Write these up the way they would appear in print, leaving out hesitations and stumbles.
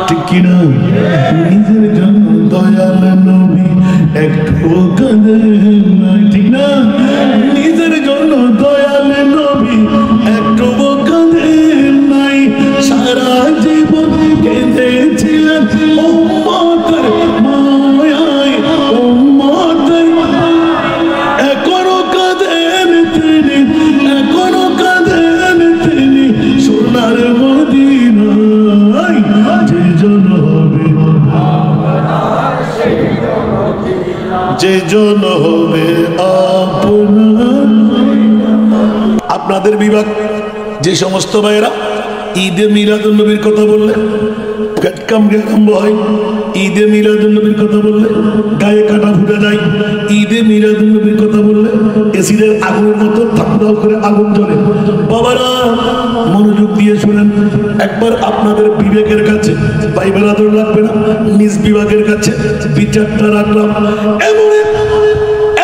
ঠিক কিনা নিজের জন্য দয়াল নবী একটু কাঁদেন নাই ঠিক না নিজের জন্য দয়াল নবী একটু কাঁদেন নাই সারা জীবন কেঁদেছিলেন উম্মতের মায়ায় উম্মতের এখনো কাঁদেন তিনি এখনো কাঁদেন তিনি সোনার মদিনায় যে জন হবে যে জন হবে আপনাদের বিভাগ যে সমস্ত ভাইয়েরা ঈদে মিলাদুন নবীর কথা বললে ঈদে মিলাদুন নবীর কথা বললে গায়ে কাটা ফুটে যায় ঈদে মিলাদুন নবীর কথা বললে এসিডের আগুনের মতো ধাপ করে আগুন জ্বলে বাবারা মনোযোগ দিয়ে শুনেন একবার আপনাদের বিবেকের কাছে বাইবেল আদর লাগবে না নিজ বিভাগের কাছে বিচারটা রাখলাম এমন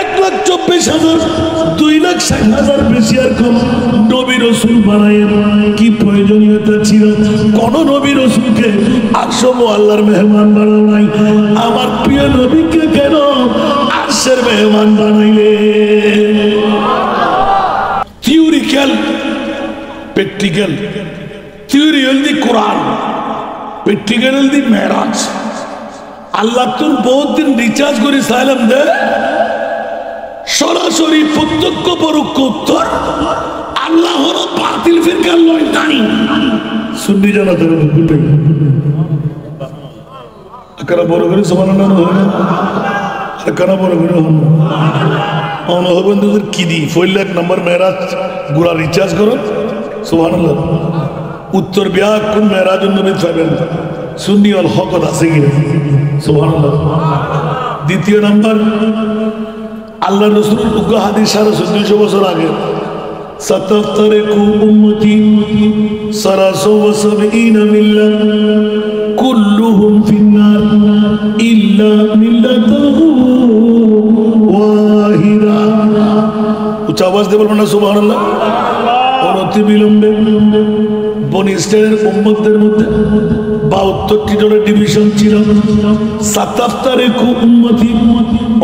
1,24,000 2,60,000 বেশি আর কম নবী রাসূল বানায় কি প্রয়োজনীয়তা ছিল কোন নবী রাসূলকে আরশে আল্লাহর মেহমান বানাও নাই আমার প্রিয় নবীকে কেন আরশের মেহমান বানাইলে থিওরিক্যাল প্র্যাকটিক্যাল থিওরিক্যাল দি কোরআন প্র্যাকটিক্যাল দি মেরাজ আল্লাহ তোর বহুত দিন রিচার্জ করে সালাম দে সরাসরি প্রত্যক্ষ পরোক্ষ উত্তর আল্লাহর বাতিল ফিরকার লয় নাই সুন্নি জানাতে হবে আকারা বড় করে সুবহানাল্লাহ হয় না আকারা বড় করে হন অনহবন্ধুদের কি দি 4 লাখ নম্বর মেরাজ গুড়া রিচার্জ করো সুবহানাল্লাহ উত্তর বিয়া কোন মেরাজুন নবী পাবেন সুন্নি ওয়াল হক আছে কি সুবহানাল্লাহ দ্বিতীয় নাম্বার আল্লাহ রাসূল উগ্র হাদিস 1450 বছর আগে সাতাফতারিকু উম্মতি 73 মিল্লাহ কুল্লুহুম ফিন্নার ইল্লা মিল্লাতাহু ওয়াহিদা উচ্চ আওয়াজ দিয়ে বলবেন না সুবহানাল্লাহ অনতি বিলম্বে বনি ইসরাইলের উম্মতদের মধ্যে 72টি জনের ডিভিশন ছিল সাতাফতারিকু উম্মতি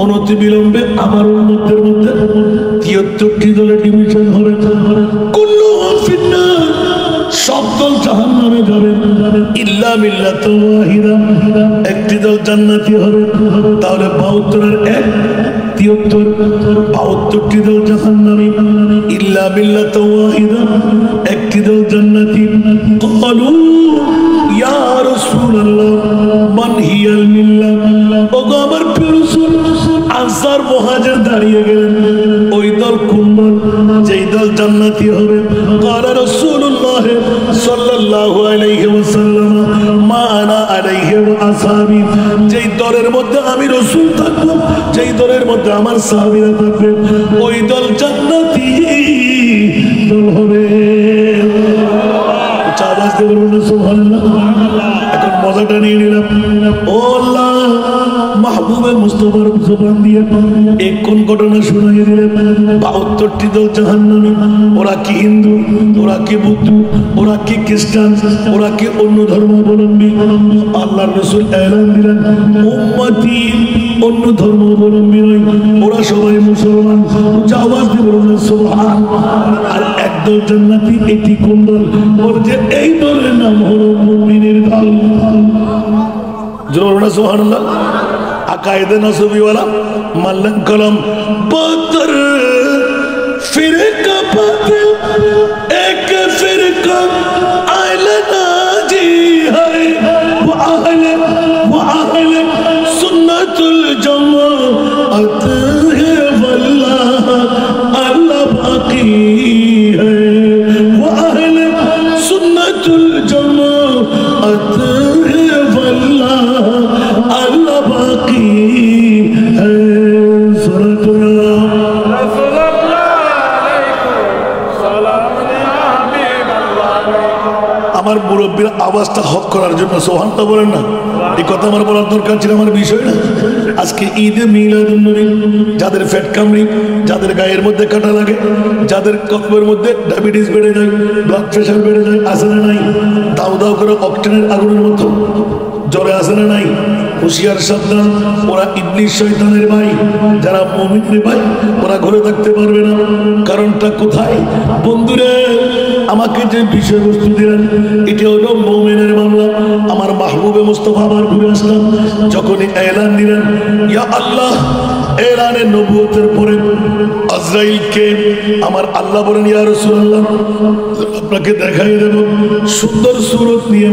অনতি বিলম্বে আমার উম্মতের মধ্যে 73টি দলের ডিভিশন হবে কুল্লুহুম ফিন্নার সব দল জাহান্নামে যাবে ইল্লা মিল্লাতু ওয়াহিদা একটি দল জান্নাতি হবে তাহলে 72 এর 72টি দল জাহান্নামী ইল্লা মিল্লাতু ওয়াহিদা একটি দল জান্নাতি ক্বালু ইয়া রাসূলুল্লাহ মান হিয়াল মিল্লাহ ওগো আমার প্রিয় রাসূল আনসার মুহাজির দাঁড়িয়ে গেলেন ওই দল কোন দল যেই দল জান্নাতি হবে ক্বালা রাসূলুল্লাহ সাল্লাল্লাহু আলাইহি ওয়াসাল্লাম মা আনা আলাইহি ওয়া আসহাবি যেই দলের মধ্যে আমি রাসূল থাকব যেই দলের মধ্যে আমার সাহাবীরা থাকবে ওই দল জান্নাতি দল হবে আওয়াজ দিয়ে বলুন সুবহানাল্লাহ এখন মজাটা নিয়ে নিলাম ও আল্লাহ মাহবুবে মুস্তাফার জবান দিয়ে এক কোন ঘটনা শুনিয়ে দিলেন 72টি দল জাহান্নামী ওরা কি হিন্দু ওরা কি বৌদ্ধ ওরা কি খ্রিস্টান ওরা কি অন্য ধর্মাবলম্বী আল্লাহর রাসূল এলান দিলেন উম্মতি অন্য ধর্মাবলম্বী নয় ওরা সবাই মুসলমান আওয়াজ দিয়ে বলুন সুবহানাল্লাহ আর একদল জান্নাতি এটি কোন দল বলছে এই দলের নাম হলো মুমিনের দল জোরে সুবহানাল্লাহ আকায়েদে নসবী ওয়ালা মাল্লান কলম বদর ফিরকা বাতিল এক ফিরকা আহলে নাজি है वो अहले सुन्नतुल जमाअत है वल्लाह अल्लाह बाकी है वो अहले सुन्नतुल जमाअत है वल्लाह अल्लाह बाकी है মুরব্বীর আওয়াজটা হক করার জন্য সুবহানাল্লাহ বলেন না। এই কথা আমার বলার দরকার ছিল, আমার বিষয় না। আজকে ঈদে মিলাদুন্নবী, যাদের ফ্যাট কামড়ি, যাদের গায়ের মধ্যে কাটা লাগে, যাদের কফের মধ্যে ডায়াবেটিস বেড়ে যায়, ব্লাড প্রেশার বেড়ে যায়, আসে না নাই? দাউ দাউ করে অক্টেনের আগুনের মতো জ্বরে আসে না নাই? হুঁশিয়ার সাবধান, ওরা ইবলিস শয়তানের ভাই। যারা মুমিনের ভাই ওরা ঘরে থাকতে পারবে না। কারণটা কোথায়? বন্ধুরে, আমাকে যে বিষয়বস্তু দিলেন এটা হলো মুমিনের মামলা। আমার মাহবুবে মুস্তাফা আবার ঘুরে আসলাম, যখনই এলান দিলেন ইয়া আল্লাহ, এলানের নবুয়তের পরে আজরাইলকে আমার আল্লাহ বলেন ইয়া রাসূলুল্লাহ, আপনাকে দেখাই দেব। সুন্দর সুরত নিয়ে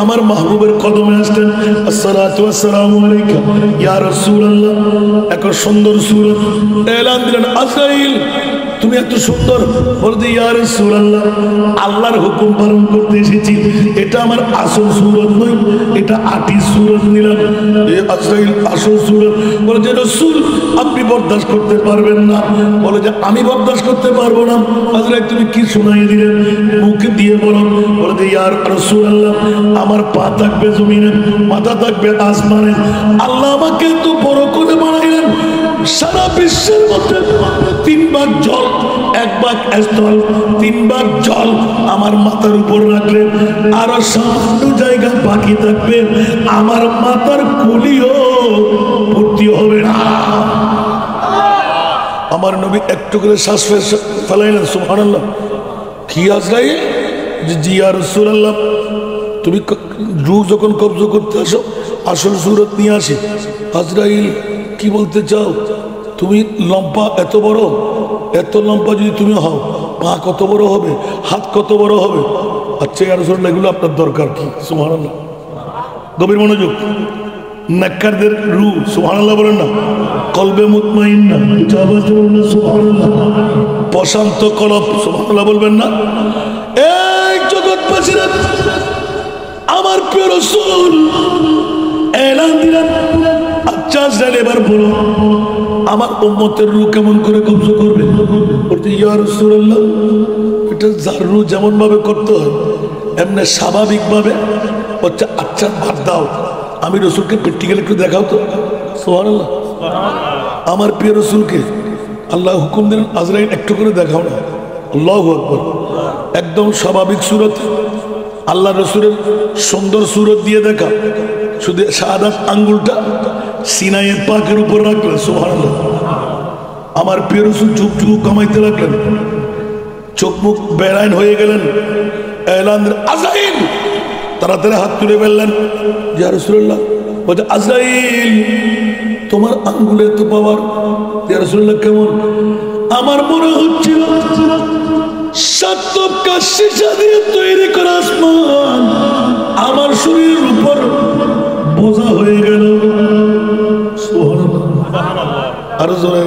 আমার মাহবুবের কদমে আসলেন, আসসালাতু ওয়াসসালামু আলাইকা ইয়া রাসূলুল্লাহ। এক সুন্দর সুরত এলান দিলেন, আজরাইল তুমি এত সুন্দর। বলতে ইয়া রাসূলুল্লাহ, আল্লাহর হুকুম পালন করতে এসেছি, এটা আমার আসল সুরত নয়, এটা আটি সুরত নিলাম। এই আজরাইল আসল সুরত। বলে যে রাসূল আপনি বরদাস্ত করতে পারবেন না। বলে যে আমি বরদাস্ত করতে পারবো না। আজরাইল তুমি কি শোনাই দিলেন, মুখে দিয়ে বলো। বলে যে ইয়া রাসূলুল্লাহ, আমার পা থাকবে জমিনে, মাথা থাকবে আসমানে। আল্লাহ আমাকে তো বড় করে বানাইলেন, সারা বিশ্বের মধ্যে 3 ভাগ জল, 1 ভাগ স্থল, 3 ভাগ জল আমার মাথার উপর রাখলেন। আরো সামান্য জায়গা বাকি থাকবে, আমার মাথার কুলিও ভর্তি হবে না। আমার নবী একটু করে শ্বাস ফেলাইলেন, সুবহানাল্লাহ। কি আজরাইল? জি ইয়া রাসূলুল্লাহ, তুমি রূহ যখন কবজা করতে আসো আসল সুরত নিয়ে আসি। আজরাইল কি বলতে চাও? তুমি লম্বা এত বড়, এত লম্বা যদি তুমি হও, পা কত বড় হবে, হাত কত বড় হবে? আচ্ছা ইয়া রাসূলুল্লাহ, এগুলো আপনার দরকার কি? সুবহানাল্লাহ। গভীর মনোযোগ। নেককারদের রূহ, সুবহানাল্লাহ বলেন না। কলবে মুতমাইন্না, সুবহানাল্লাহ। প্রশান্ত কলব, সুবহানাল্লাহ বলবেন না। এই জগৎবাসীরা, আমার প্রিয় রাসূল এলান দিলেন, আচ্ছা আজরাইল এবার বলো আমার উম্মতের রূহ কেমন করে কবজা করবে? বলতে ইয়া রাসূলুল্লাহ, এটা যার রূহ যেমন ভাবে করতে হয় এমনি স্বাভাবিক ভাবে হচ্ছে। আচ্ছা বাদ দাও, আমি রাসূলকে প্র্যাকটিক্যালি একটু দেখাও তো। সুবহানাল্লাহ। আমার প্রিয় রাসূলকে আল্লাহ হুকুম দিলেন, আজরাইল একটু করে দেখাও না। আল্লাহু আকবার। একদম স্বাভাবিক সুরত, আল্লাহ রাসূলের সুন্দর সুরত দিয়ে দেখা। শুধু শাহাদাত আঙ্গুলটা সিনাইয়ের পাকের উপর রাখলেন, সুবহানাল্লাহ। আমার প্রিয় রাসূল চুপ চুপ কামাইতে লাগলেন, চোখ মুখ বেরাইন হয়ে গেলেন। এলান আজরাইল, তাড়াতাড়ি হাত তুলে ফেললেন, ইয়া রাসূলুল্লাহ। বলছে আজরাইল তোমার আঙ্গুলে তো পাওয়ার। ইয়া রাসূলুল্লাহ কেমন? আমার মনে হচ্ছিল 7 তবকা সীসা দিয়ে তৈরি করা আসমান আমার শরীরের উপর বোঝা হয়ে গেল। সুবহানাল্লাহ। আরো জোরে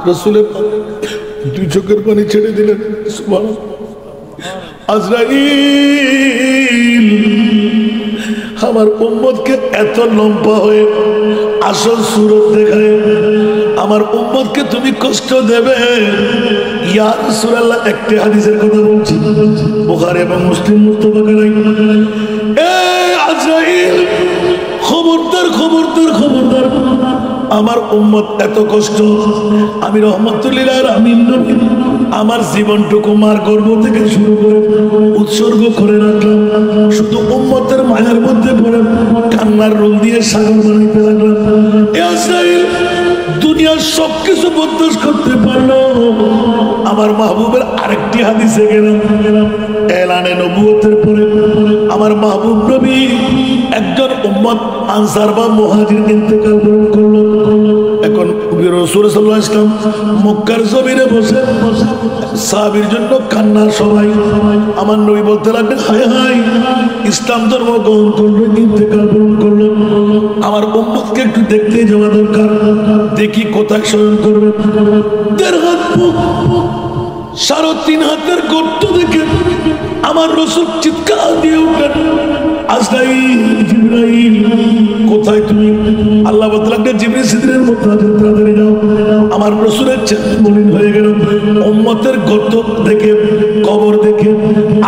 রাসূলের 2 চোখের পানি ছেড়ে দিলেন, সুবহানাল্লাহ। আজরাইল আমার উম্মতকে এত লম্বা হয়ে আসল সুরত দেখায় আমার উম্মতকে তুমি কষ্ট দেবে? ইয়া রাসূলুল্লাহ, একটি হাদিসের কথা বলছি, বুখারী এবং মুসলিম মুত্তাফাক আলাইহি। এই আজরাইল, খবরদার খবরদার খবরদার, আমার উম্মত এত কষ্ট, আমি রহমাতুল লিল আলামিন নবী আমার জীবনটুকু মার গর্ভ থেকে শুরু করে উৎসর্গ করে রাখলাম শুধু উম্মতের মায়ার মধ্যে পড়ে কান্নার রোল দিয়ে সাগর বানাইতে লাগলাম। আজরাইল দুনিয়ার সবকিছু বরদাস্ত করতে পারলো, আমার মাহবুবের আরেকটি হাদিসে গেলাম। এলানে নবুয়তের পরে আমার মাহবুব নবী একজন উম্মত আনসার বা মুহাজির ইন্তেকাল করলো। এখন রাসূল সাল্লাল্লাহু আলাইহি ওয়াসাল্লাম মক্কার জমিনে বসে সাহাবীর জন্য কান্নার সবাই। আমার নবী বলতে লাগলেন, হায় হায়, ইসলাম ধর্ম গ্রহণ করলো, ইন্তেকাল করলো, আমার উম্মতকে একটু দেখতে যাওয়া দরকার, দেখি কোথায় শয়ন করবে। 1.5 হাত বুক, 3.5 হাতের গর্ত দেখে আমার রাসূল চিৎকার দিয়ে উঠলেন, আজরাইল, জিবরাইল কোথায় তুমি? আল্লাহ বলতে লাগলেন, জিবরিল সিদরের মধ্যে তাড়াতাড়ি যাও। আমার রাসূলের চেহারা মলিন হয়ে গেল। উম্মতের গর্ত দেখে, কবর দেখে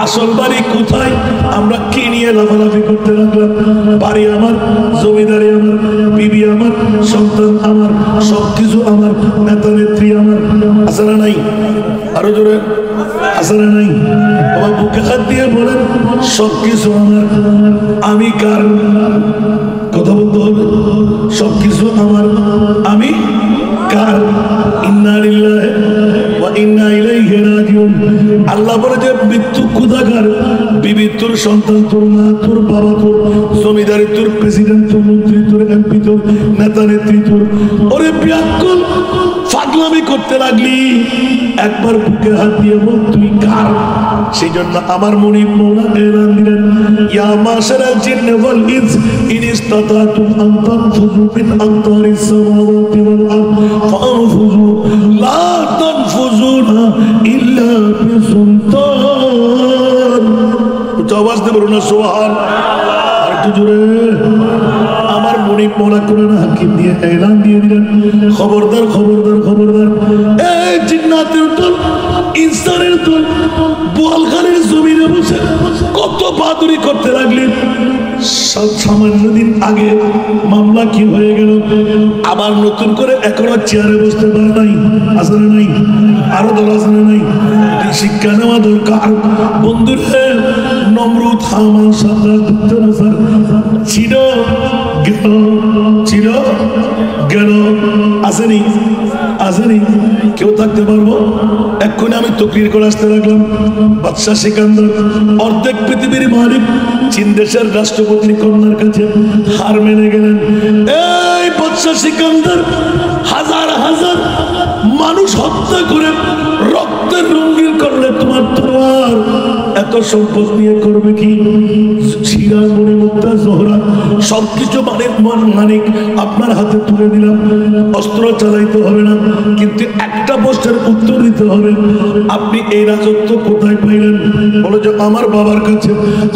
আসল বাড়ি কোথায় আমরা কি নিয়ে লাফালাফি করতে লাগলাম? বাড়ি আমার, জমিদারি আমার, বিবি আমার, সন্তান আমার, সবকিছু আমার, নেতা নেত্রী আমার, আছে না নাই? আরো জোরে আছে না নাই? বাবা বুকে হাত দিয়ে বলেন সবকিছু আমার। আমি কার? কথা বলতে হবে। সবকিছু আমার, আমি কার? ইন্না লিল্লাহি ওয়া ইন্না ইলাইহি রাজিউন। আল্লাহ বলে যে মৃত্যু কোথাকার? বিবি তোর, সন্তান তোর, মা তোর, বাবা তোর, জমিদারি তোর, প্রেসিডেন্ট তোর, মন্ত্রী তোর, এমপি তোর, নেতা নেত্রী তোর। ওরে বিয়াক্কল, ফাগলামি করতে লাগলি, একবার বুকে হাত দিয়ে বল তুই কার? সেই জন্য আমার মুনিব মওলা এলান দিলেন, ইয়া মাশারাল জিন্নি ওয়াল ইনস ইন ইসতাতাতুম আন তানফুযু মিন আকতারিস সামাওয়াতি ওয়াল আরদ ফানফুযু লা তানফুযুনা ইল্লা বিসুলতান। আওয়াজ দিয়ে বলুন না সুবহানাল্লাহ। আর একটু জোরে। আমার মুনিব মওলা কোরআন হাকিম দিয়ে এলান দিয়ে দিলেন, খবরদার খবরদার খবরদার, এই জিন্নাতের দল, ইনসানের দল বোয়ালখালীর জমিনে বসে কত বাহাদুরি করতে লাগলেন। সামান্য দিন আগে মামলা কি হয়ে গেল, আবার নতুন করে এখনো চেয়ারে বসতে পারে নাই, আছে না নাই? আরো দল আছে না নাই? শিক্ষা নেওয়া দরকার বন্ধুরা। নমরুদ, হামান, সাদ্দাত, বুখতানেছার ছিল, গেল, ছিল, গেল, আসেনি, আসেনি। কেউ থাকতে পারবো? এক্ষুনি আমি তকরির করে আসতে লাগলাম। বাদশাহ সিকান্দার অর্ধেক পৃথিবীর মালিক, চীন দেশের রাষ্ট্রপতির কন্যার কাছে হার মেনে গেলেন। এই বাদশাহ সিকান্দার হাজার হাজার মানুষ হত্যা করে রক্তের রঙিন করলে তোমার তলোয়ার এত সম্পদ নিয়ে করবে কি? হীরা, মণি, মুক্তা, জহরাত সবকিছু মানিক আপনার হাতে তুলে দিলাম। অস্ত্র চালাইতে হবে না, কিন্তু একটা প্রশ্নের উত্তর দিতে হবে। আপনি এই রাজত্ব কোথায় পাইলেন? বলে যে আমার বাবার কাছে।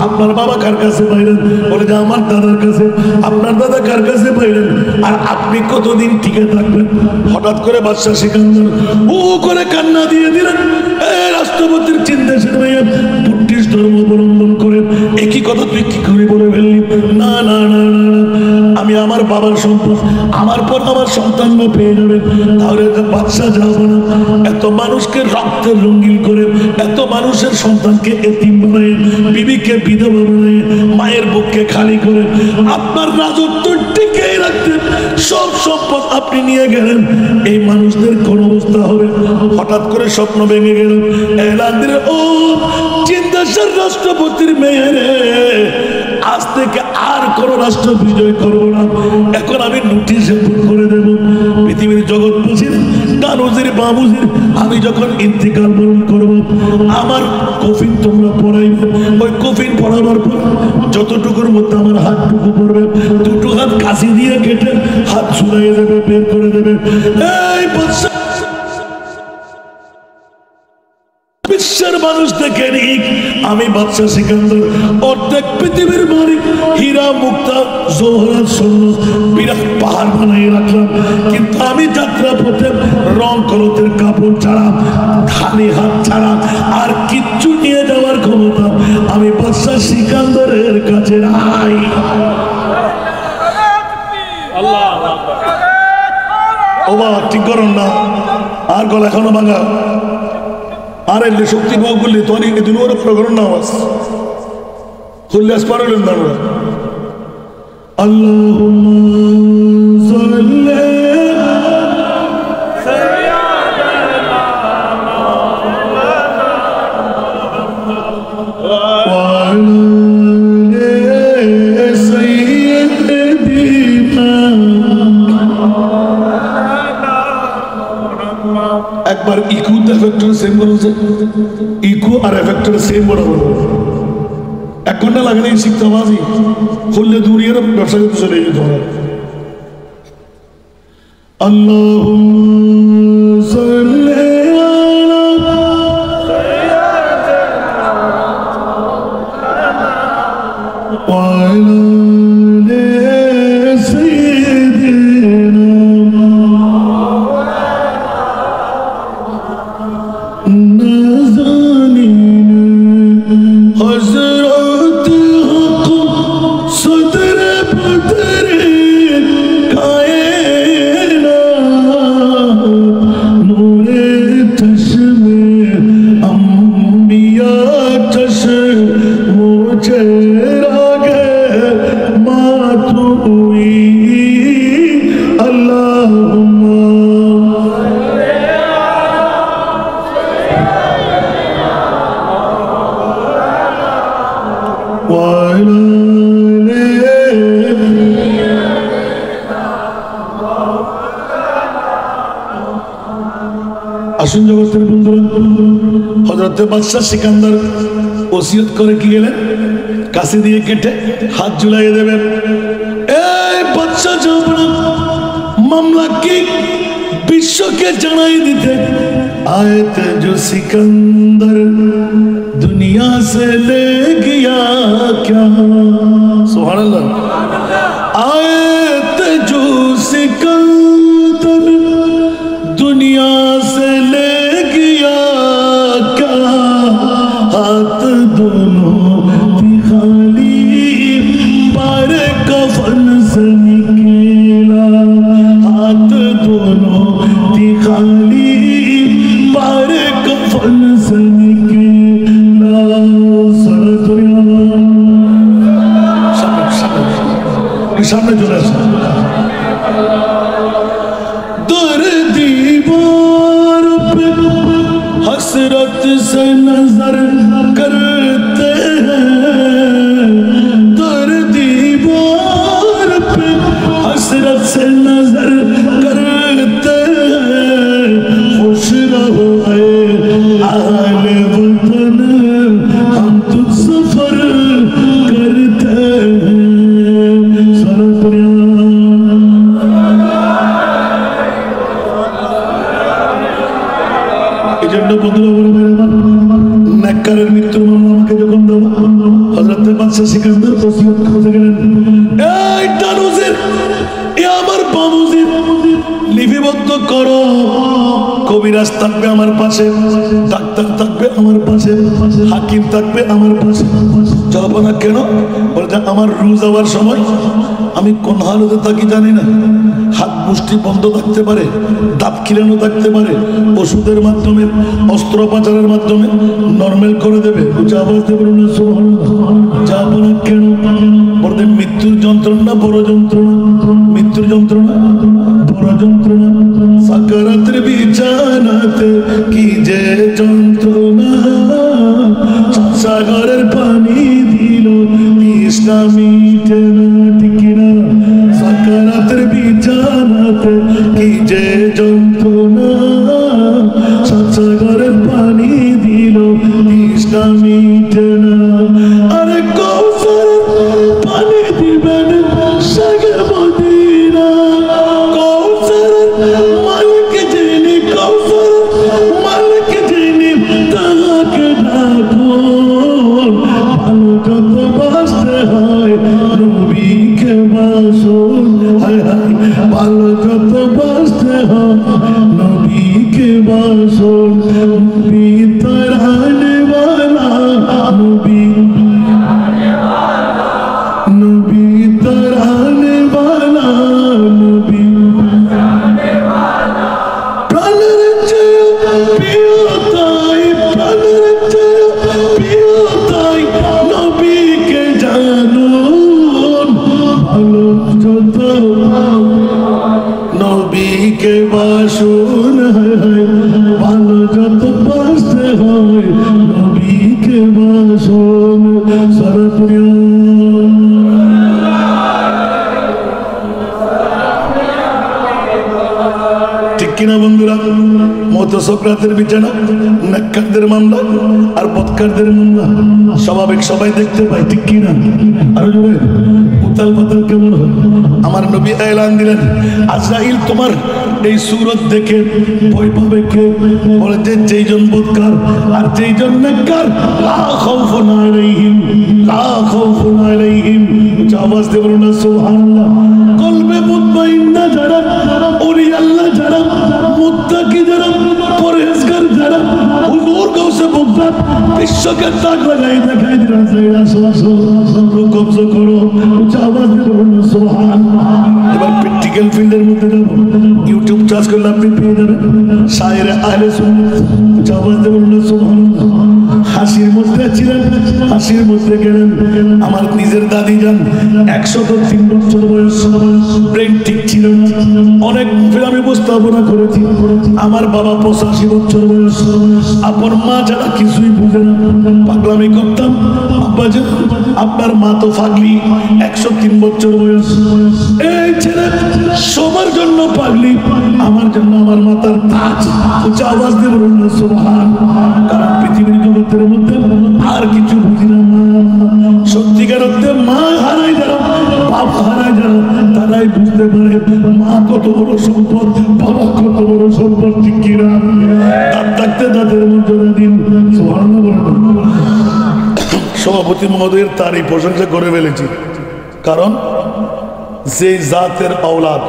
আপনার বাবা কার কাছে পাইলেন? বলে যে আমার দাদার কাছে। আপনার দাদা কার কাছে পাইলেন? আর আপনি কতদিন টিকে থাকবেন? হঠাৎ করে বাদশাহ সিকান্দার ও করে কান্না দিয়ে দিলেন। এই রাষ্ট্রপতির চিন্তা মেয়ে বুদ্ধিস্ট ধর্ম অবলম্বন করে একই কথা তুই কি করে বলে ফেললি? না না না না, আমি আমার বাবার সম্পদ আমার পর আমার সন্তানরা পেয়ে যাবে। তাহলে বাদশাহ যাবো না। এত মানুষকে রক্তের রঙিন করে, এত মানুষের সন্তানকে এতিম বানায়, বিবিকে বিধবা বানায়, মায়ের বুককে খালি করে আপনার রাজত্ব টিকে রাখতে সব সম্পদ আপনি নিয়ে গেলেন। এই মানুষদের কোন অবস্থা হবে? হঠাৎ করে স্বপ্ন ভেঙে গেল। এলান দিলে, ও চীন দেশের রাষ্ট্রপতির মেয়ে রে, আজ থেকে আর কোন রাষ্ট্র বিজয় করবো না। এখন আমি নোটিশ করে দেব পৃথিবীর জগৎপতির দানুজির বাবুজির আমি যখন ইন্তিকাল বরণ করব, আমার কফিন তোমরা পড়াইবে। ওই কফিন পড়াবার পর যতটুকুর মধ্যে আমার হাতটুকু পড়বে, দুটো হাত কাশি দিয়ে কেটে হাত ছুড়াইয়ে দেবে, বের করে দেবে। এই বাদশা বিশ্বের মানুষ দেখে নিক, আমি বাদশাহ সিকান্দার অর্ধেক পৃথিবীর মালিক, হীরা, মুক্তা, জওহরাত, স্বর্ণ বিরাট পাহাড় বানিয়ে রাখলাম। কিন্তু আমি যাত্রা পথে রং কলতের কাপড় ছাড়া, খালি হাত ছাড়া আর কিচ্ছু নিয়ে যাওয়ার ক্ষমতা আমি বাদশাহ সিকান্দারের কাছে নাই। ও বাবা ঠিক করুন না, আর গলা এখনো ভাঙা। আর এলে শক্তি পাও করলে তো অনেক দিন ওরা প্রকরণ না আওয়াজ খুললে আস পারলেন না। আল্লাহুম্মা সাল্লি একবার ইকু এফেক্টর সেম বলছে, ইকু আর এফেক্টর সেম বরাবর। এক ঘন্টা লাগে না শিখতে আওয়াজই খুললে দূরিয়ে ব্যবসা করতে চলে যেতে হবে। আল্লাহুম্মা সাল্লি হযরত আসুন জগতের বন্ধুরা, হযরতে বাদশাহ সিকান্দার ওসিয়ত করে কি গেলেন, কাছে দিয়ে কেটে হাত ঝুলাইয়ে দেবেন। এই বাদশাহ যাবনা মামলা কি বিশ্বকে জানাই দিতে, आयत जो सिकंदर दुनिया से ले गया क्या, सुभान अल्लाह। आयत जो सिकंदर दुनिया से ले गया क्या, हाथ दोनों थी खाली पर कफन से निकला, हाथ दोनों थी खाली पर कफन से निकला। सामने चले আসে। दर दीवार पे हसरत से नजर करते हैं, दर दीवार पे हसरत से नजर करते हैं, खुश रहो आले वतन हम तुझ सफर करते हैं। এই জন্য বন্ধুরা বড় ভাই আমার, নেককারের মৃত্যুর মামলা আমাকে যখন দেওয়া, হযরতে বাদশাহ সিকান্দার ওসিয়ত করে গেলেন, এই ডানুজির এ আমার বাবুজির লিপিবদ্ধ করো, কবিরাজ থাকবে আমার পাশে, ডাক্তার থাকবে আমার পাশে, হাকিম থাকবে আমার পাশে। যাবো না কেন? বলতে আমার রোজ হওয়ার সময় আমি কোন হালতে থাকি জানি না, হাত মুষ্টি বন্ধ থাকতে পারে, দাঁত খিলানো থাকতে পারে, ওষুধের মাধ্যমে অস্ত্রোপচারের মাধ্যমে নর্মাল করে দেবে। আওয়াজ দেবে না সুবহানাল্লাহ। যাবো না কেন? বলতে মৃত্যুর যন্ত্রণা বড় যন্ত্রণা, মৃত্যুর যন্ত্রণা বড় যন্ত্রণা, সাকারাতের বিছানাতে কি যে যন্ত্রণা, সাগরের পানি দিল তৃষ্ণা মিটে না, ঠিক না? সাকারাতের বিছানাতে কি যে যন্ত্রণা, সাগরের পানি দিল তৃষ্ণা মিটে না। আরে কৌশল পানি দিবেন সাগর মদিনা, কৌশল মালিক যিনি, কৌশল মালিক যিনি, তাহাকে ডাকুন। ভালো যত বাসতে হয় নবীকে বাসুন, হায় হায় ভালো যত বাসতে হয় নবীকে বাসুন। নবী তরানে वाला, নবী নবী তরানে वाला, নবী প্রাণের চেয়ে প্রিয় তাই, প্রাণের চেয়ে প্রিয় তাই নবীকে জানুন। ভালো যত নবীকে বাসুন, হায় হায় ভালো যত বাসতে হয় নবীকে বাসুন। সরপ্রিয় ঠিক কিনা বন্ধুরা? মত সক্রাতের বিছানা, নেককারদের মামলা আর বদকারদের মামলা স্বাভাবিক সবাই দেখতে পায়, ঠিক কিনা? আরো জোরে উতাল পাতাল কেমন হয়? আমার নবী এলান দিলেন, আজরাইল তোমার এই সুরত দেখে ভয় পাবে কে? বলে যে যেইজন বদকার আর যেইজন নেককার, লা খাউফুন আলাইহিম, লা খাউফুন আলাইহিম। আওয়াজ দিয়ে বলুন না সুবহানাল্লাহ। কলবে মুতমাইন্না যারা, ওলি আল্লাহ যারা, মুত্তাকি যারা, পরহেজগার যারা, হুজুর গাউসে বগদাদ বিশ্বকে তাক লাগাই দেখাই দিলেন, আসো আসো কবজা করো। আওয়াজ দিয়ে বলুন না সুবহানাল্লাহ। এবার প্র্যাকটিক্যাল ফিল্ডের মধ্যে যাবো, ইউটিউব চার্জ করলে আপনি পেয়ে যাবেন শায়ের আহলে সুন্নাত। আওয়াজ দিয়ে বলুন না সুবহানাল্লাহ। হাসির মধ্যে ছিলেন, হাসির মধ্যে গেলেন। আমার নিজের দাদি যান 103 বছর বয়স, ব্রেন ঠিক ছিল না। অনেক আমি উপস্থাপনা করেছি। আমার বাবা 85 বছর বয়স, আপন মা যারা কিছুই বুঝে না, পাগলামি করতাম। আব্বা যে আপনার মা তো পাগলি, 103 বছর বয়স। এই ছেলে সবার জন্য পাগলি, আমার জন্য আমার মাতার তাজ। উচ্চ আওয়াজ দিয়ে বলুন না সুবহানাল্লাহ। কারণ পৃথিবীর জগতের মধ্যে আর কিছু বুঝি না। সত্যিকার অর্থে মা হারাই যারা, বাপ হারাই যারা, তারাই বুঝতে পারে মা কত বড় সম্পদ, বাবা কত বড় সম্পদ। ঠিক কিনা? তার থাকতে তাদের মধ্যে দিন সুবহানাল্লাহ। সভাপতি মহোদয়ের তার এই প্রশংসা করে ফেলেছি, কারণ যে জাতের আওলাদ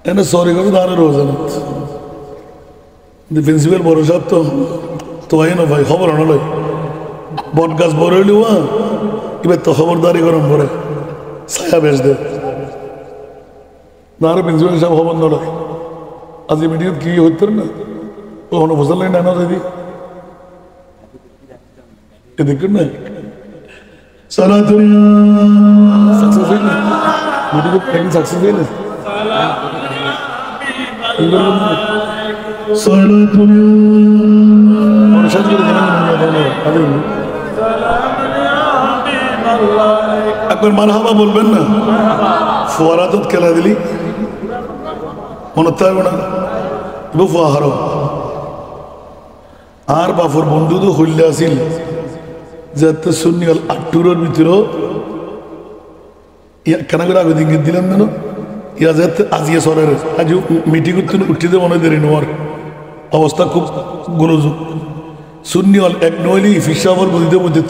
এনে সরি করে দাঁড়ানো রোজানত প্রিন্সিপাল বড় সাহেব তো ভাই না ভাই খবর আনলই বট গাছ বড় হইলেও এবার তো খবরদারি গরম করে ছায়া বেশ দেয় না। প্রিন্সিপাল সাহেব খবর নয় আজ মিটিং কি হইতে না কখনো বোঝাল নাই না দিদি দেখুন না সাকসেস হইল মিটিং সাকসেস হইল একবার মারহাবা বলবেন না? ফোয়ারা তো খেলা দিলি মনে থাকবে না ফুয়া হারো। আর বাপর বন্ধু তো হইলে আসিল যাতে শুনি আটটুরের ভিতরেও কেন করে আগে দিন দিলেন যেন ইয়া যাতে আজিয়ে সরের আজ মিটিং করতে উঠিতে মনে দেরি নেওয়ার অবস্থা খুব গোলযোগ। শূন্য এক নইলে ফিসাবর বুঝিতে মধ্যে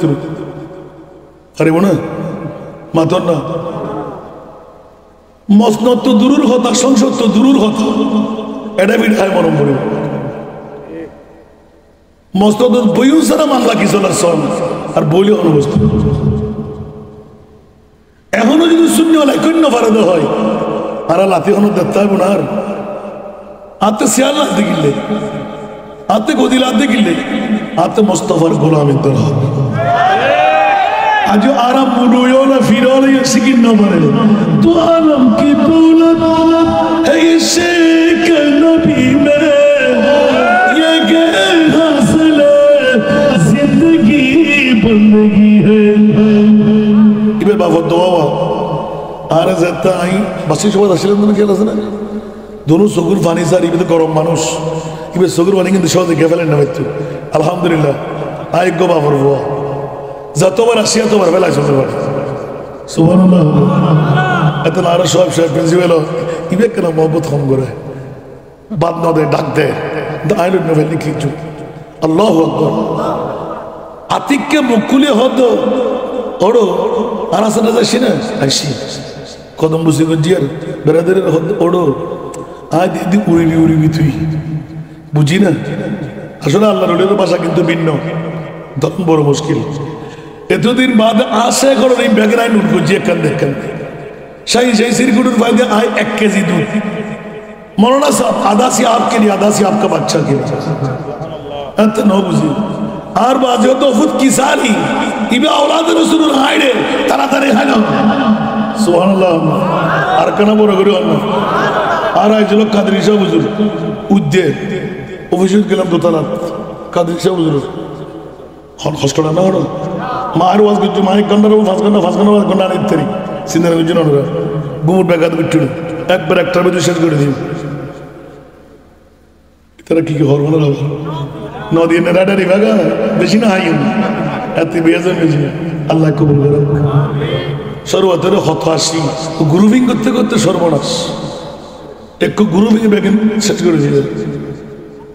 পারিব না মাতর না মসনদ তো দূরের কথা, সংসদ তো দূরের কথা, এটা বিধায় মরম করিব। মসনদ বইও সারা মামলা কি চলার সব আর বইলে অনুবস্থিত এখনো যদি শূন্য কন্য ফারাদ হয় আর লাতি এখনো দেখতে হবে না। আর আতে শিয়াল লাতে গিললে আতে গদি লাতে গিললে আতে মোস্তফার গোলামের দর হবে। আজ আরাম মুড়ো না ফিরো সিকিন না পারে তো আলম কি দৌলত है इसे के नबी में ये के हासिल जिंदगी बंदगी है। इबे बाबा दुआ আর যেতে আই বাসি সবাই আসলেন না খেয়াল আছে না দোনো সগুর পানি স্যার ইবে তো গরম মানুষ ইবে সগুর পানি কিন্তু সহজে খেয়ে ফেলেন না হয়তো আলহামদুলিল্লাহ আয়োগ্য বাবর বুয়া যতবার আসি এতবার বেলায় চলতে পারে সুবহানাল্লাহ। এত না আরো সব সাহেব প্রিন্সিপাল ইবে কেন মহব্বত কম করে বাদ না দেয় ডাক দেয় আইল ফেলনি কিছু আল্লাহু আকবার আতিককে মুকুলে হদ ওড়ো আর আসলে যাচ্ছি না আসি কদম বসে গিয়ার বেড়াদের ওড়ো আয় দিদি উড়িবি উড়িবি তুই বুঝি না। আসলে আল্লাহ রুলের ভাষা কিন্তু ভিন্ন, তখন বড় মুশকিল। এতদিন বাদ আসে করেন এই ব্যাগের আইন উঠবো যে কান্দে কান্দে সেই সেই সিরকুটের ফায়দে আয় 1 কেজি दूध मौलाना साहब आधा से आपके लिए आधा से आपका बच्चा के लिए अंत न बुझी আর বাজে তো ফুট কি সারি ইবে আওলাদ রাসূলুর হাইরে তাড়াতাড়ি হাইলো সুবহানাল্লাহ। আর কেন বড় করে আল্লাহ আর আইছিল কাদরি সাহেব হুজুর উদ্দে অফিসে গেলাম দোতলা কাদরি সাহেব হুজুর হসকড়া না হলো মার ওয়াজ করছে মাইক গন্ডার ফাঁস গন্ডা ইত্যাদি সিন্দার করছে না গুমুর ব্যাঘাত বিট্টু একবার একটার মধ্যে শেষ করে দিন তারা কি কি হরমোন হবে নদী নেড়াডারি ভাগা বেশি না হাই এত বেজন বেশি আল্লাহ কবুল করে। সর্বতের হত আসি গ্রুপিং করতে করতে সর্বনাশ একটু গ্রুপিং ব্যাগেন শেষ করে দিল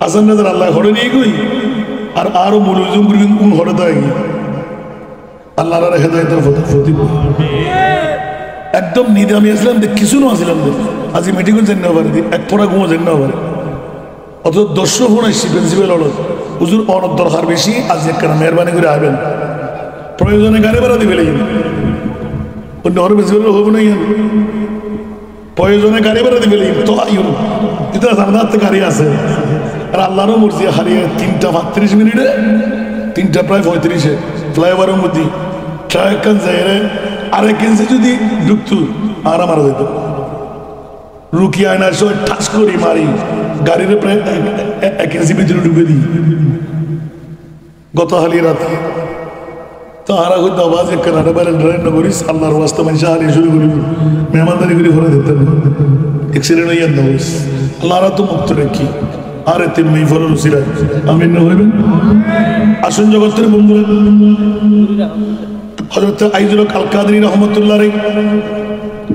আসান নাজার আল্লাহ হরে নিয়ে গই আর আরো মূলজুম গ্রুপিং কোন হরে দেয় আল্লাহর হেদায়েতের ফতি একদম নিদে আমি আসলাম কিছু না আসলাম আজ মিটিং করছেন না পারে এক পড়া ঘুমো যেন না পারে অথচ দর্শক ফোন আসছি প্রিন্সিপাল হল হুজুর অনেক দরকার বেশি আজ একটা মেহরবানি করে আসবেন প্রয়োজনে গাড়ি ভাড়া দিবে অন্য হর প্রিন্সিপাল হবো না প্রয়োজনে গাড়ি ভাড়া দিবে তো আইন এটা জানাতে গাড়ি আছে আর আল্লাহরও মর্জি হারিয়ে 3:35 মিনিটে 3:35 ফ্লাইওভারের মধ্যে ট্রাক যায় আরেক ইঞ্চি যদি ঢুকতো আর আমার হইতো রুকি আয়নার সময় ঠাস করি মারি গাড়ির প্রায় 1 ইঞ্চি ভিতরে ঢুকে দিই গত হালিয়ে রাতে তো আর হয়তো আওয়াজ কানাডা বাইরে ড্রাইভ না করিস আল্লাহর ওয়াস্তে মানুষ হারিয়ে শুরু করি মেহমানদারি করে ঘরে দিতেন এক্সিডেন্ট হইয়া না হইস আল্লাহরা তো মুক্ত রেখি আর এতে মেয়ে ফলের উচিরা আমি না হইবেন আসুন জগতের বন্ধুরা হযরত আইজুল আল কাদরি রহমতুল্লাহ আলাইহি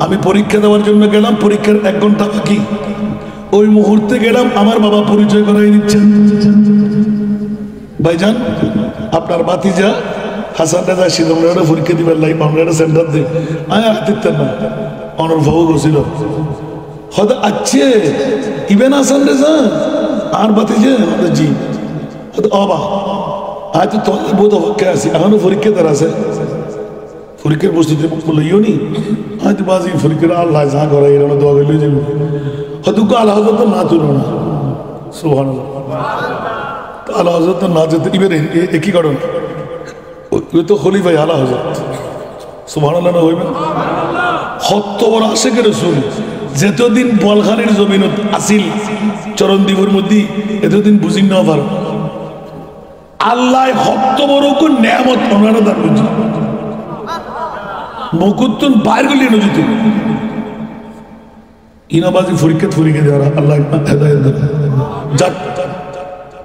আমি পরীক্ষা দেওয়ার জন্য গেলাম পরীক্ষার 1 ঘন্টা বাকি ওই মুহূর্তে গেলাম আমার বাবা পরিচয় করাই দিচ্ছেন ভাইজান আপনার ভাতিজা হাসান রাজা সিদ্ধমরা পরীক্ষা দিবার লাই আমরা সেন্টার দিই আয় আতিত্য না অনর ভাবু গেছিল হয়তো আচ্ছে ইবেন হাসান রাজা আর ভাতিজা জি হয়তো অবা হয়তো তো বোধ হকে আছি এখনো পরীক্ষা তার আছে পরীক্ষার প্রস্তুতি লইও নি হয়তো বাজি পরীক্ষার আল্লাহ যা করে এরা দোয়া করলে যাবো হয়তো আল্লাহ হজরত না তুলো না সুবহানাল্লাহ আল্লাহ হজরত না যেতে এবারে একই কারণ ওই তো খলিফাই আলা হজরত সুবহানাল্লাহ না হইবেন হত্য বড় আশেকের রাসূল যতদিন বলখানের জমিনত আসিল চরণদ্বীপের মধ্যে এতদিন বুঝিন না পার আল্লাহ হত্য বড় কোন নিয়ামত ওনারা দান করছে মুকুত্তুন বাইর গলি নজিত ইনাবাজি পরীক্ষা দেওয়া আল্লাহ হেদায়েত দেন যাক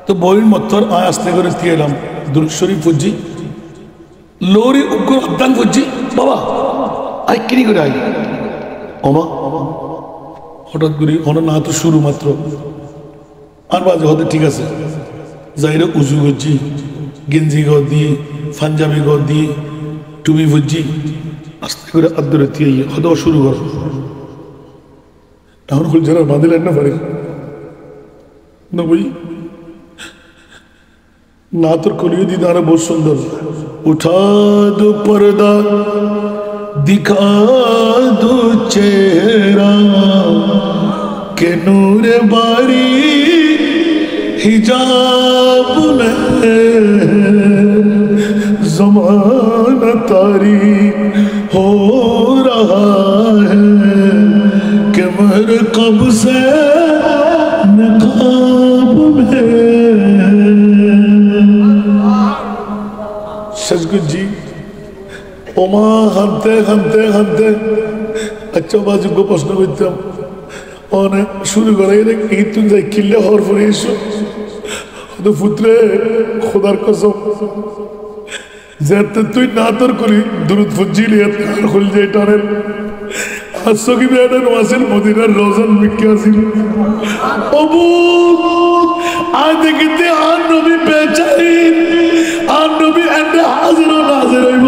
তো বইন মত্তর আয় আস্তে করে দিয়ে এলাম দুরূদ শরীফ পড়ছি লোরি উগ্র অধ্যান করছি বাবা আই কিনি করে আই অমা হঠাৎ করে হঠাৎ না তো শুরু মাত্র আর বাজে হতে ঠিক আছে যাইরে উজু করছি গেঞ্জি ঘর দিয়ে পাঞ্জাবি ঘর দিয়ে টুপি ভুজি আস্তে করে আদরে দিয়ে হয়তো শুরু কর এখন খুল যারা বাঁধিলেন না পারে না বই না তোর কলিয়ে দিদা আরো বহুত সুন্দর উঠা দো পর্দা দিখা দো চেহারা কে নূর বারি হিজাব মে ज़माना तारीक हो रहा है कि मरकब से नकाब में सजगुज जी ओमा हंते हंते हंते अच्छा बाजू को प्रश्न করতাম অনেক শুরু করে এই তুই যাই কিল্লে হওয়ার পরে এসো তো পুত্রে খোদার কসম যেতে তুই না তোর করি দুরুদ ফুজিলি আর খুল যাই টানের আসো কি বেড়ান ওয়াসিল মদিনার রোজান বিকে আসিল ওবু আজ দেখিতে আর নবী বেচাইন আর নবী এন্ডে হাজির ও নাজির হইব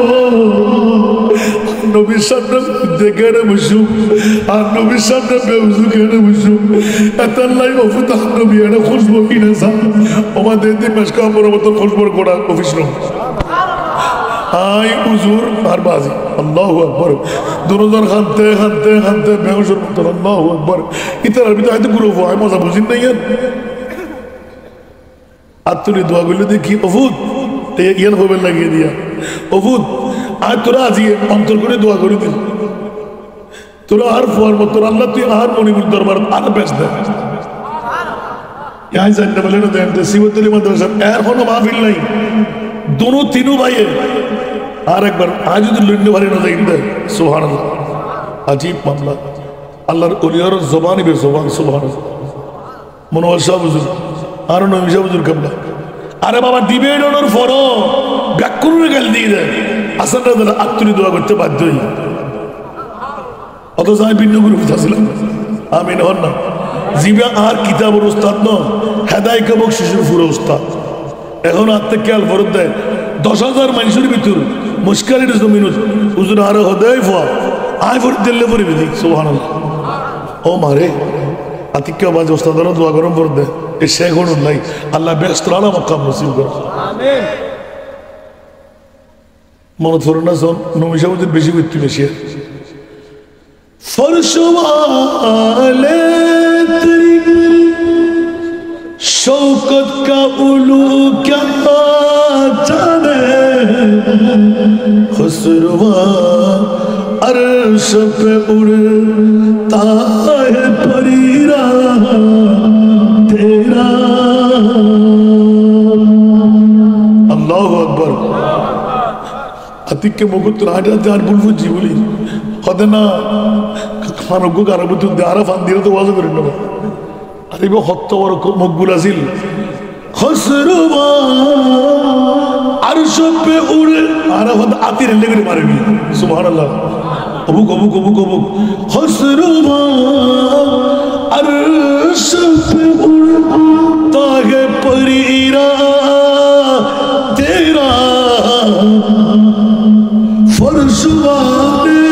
নবীর সামনে দেখে না বসু আর নবীর সামনে বেউজু কেন বসু এত লাই অফুত নবী এটা খুশবো কিনা সা আমাদের দিন মেশকা বড় মতো খুশবোর গোড়া অফিস রুম আই উজুর আর বাজি আল্লাহু আকবার দুরুদার খানতে খানতে খানতে বেউজুর মতো আল্লাহু আকবার ইতার ভিতরে হয়তো গুলো হয় মজা বুঝিন না আর তুই দোয়া করলে দেখি অফুত ইয়ান হবে লাগিয়ে দিয়া অফুত আর তোরা আজি অন্তর করে দোয়া করে দিল তোরা আর ফোয়ার মতো আল্লাহ তুই আর মণিপুর দরবার আর বেশ দেয় यहाँ से बोले ना देते सिवतली मदरसा एखोनो महफिल नहीं दोनों तीनों भाई আর একবার আজ যদি লুন্ডে ভারি না দেয় সুবহানাল্লাহ আজীব মামলা আল্লাহর ওলিয়ার জবানি বে জবান সুবহানাল্লাহ মনোয়ার শাহ হুজুর আর নবী শাহ হুজুর কাবলা আরে বাবা ডিবেট ওনার ফরো ব্যাকরণে গেল দিয়ে দেয় আসলে দাদা আত্মনি দোয়া করতে বাধ্য হই অথচ আমি ভিন্ন গ্রুপ ছিলাম আমি হন না জিবা আর কিতাবের উস্তাদ ন হেদায় কাবক শিশুর পুরো উস্তাদ এখন আর থেকে খেয়াল ফরত দেয় 10,000 মানুষের ভিতর মুশকালের জমিনত হুজুর আর হদায় ফোয়া আয় ফরত দিল্লে পরে বেদি সুবহানাল্লাহ ও মারে আতিক্য বাজ উস্তাদরা দোয়া গরম ফরত দেয় এ শেখ হনুন নাই আল্লাহ বেস্তরালা মক্কাম নসিব করে আমিন মনে ধরে না শোন নমিশা হুজুর বেশি করতে বেশি फर्श वाले तेरी शौकत का उलू क्या जाने खुसरवा अर्श पे उड़ता है परीरा तेरा। अल्लाहु अकबर। अतिक के मुकुट राजा त्यार बुलबुल जी बोली होते ना खानों को कारा बुतु दारा फान दिया तो वाज़ करें ना अरे वो हत्ता और मकबूल असील खुसरवा अर्श पे उड़े आरा होता आती रहने के लिए मारे भी सुभान अल्लाह अबुक अबुक अबुक अबुक खुसरवा अर्श पे उड़ता है परीरा तेरा फर्शवाने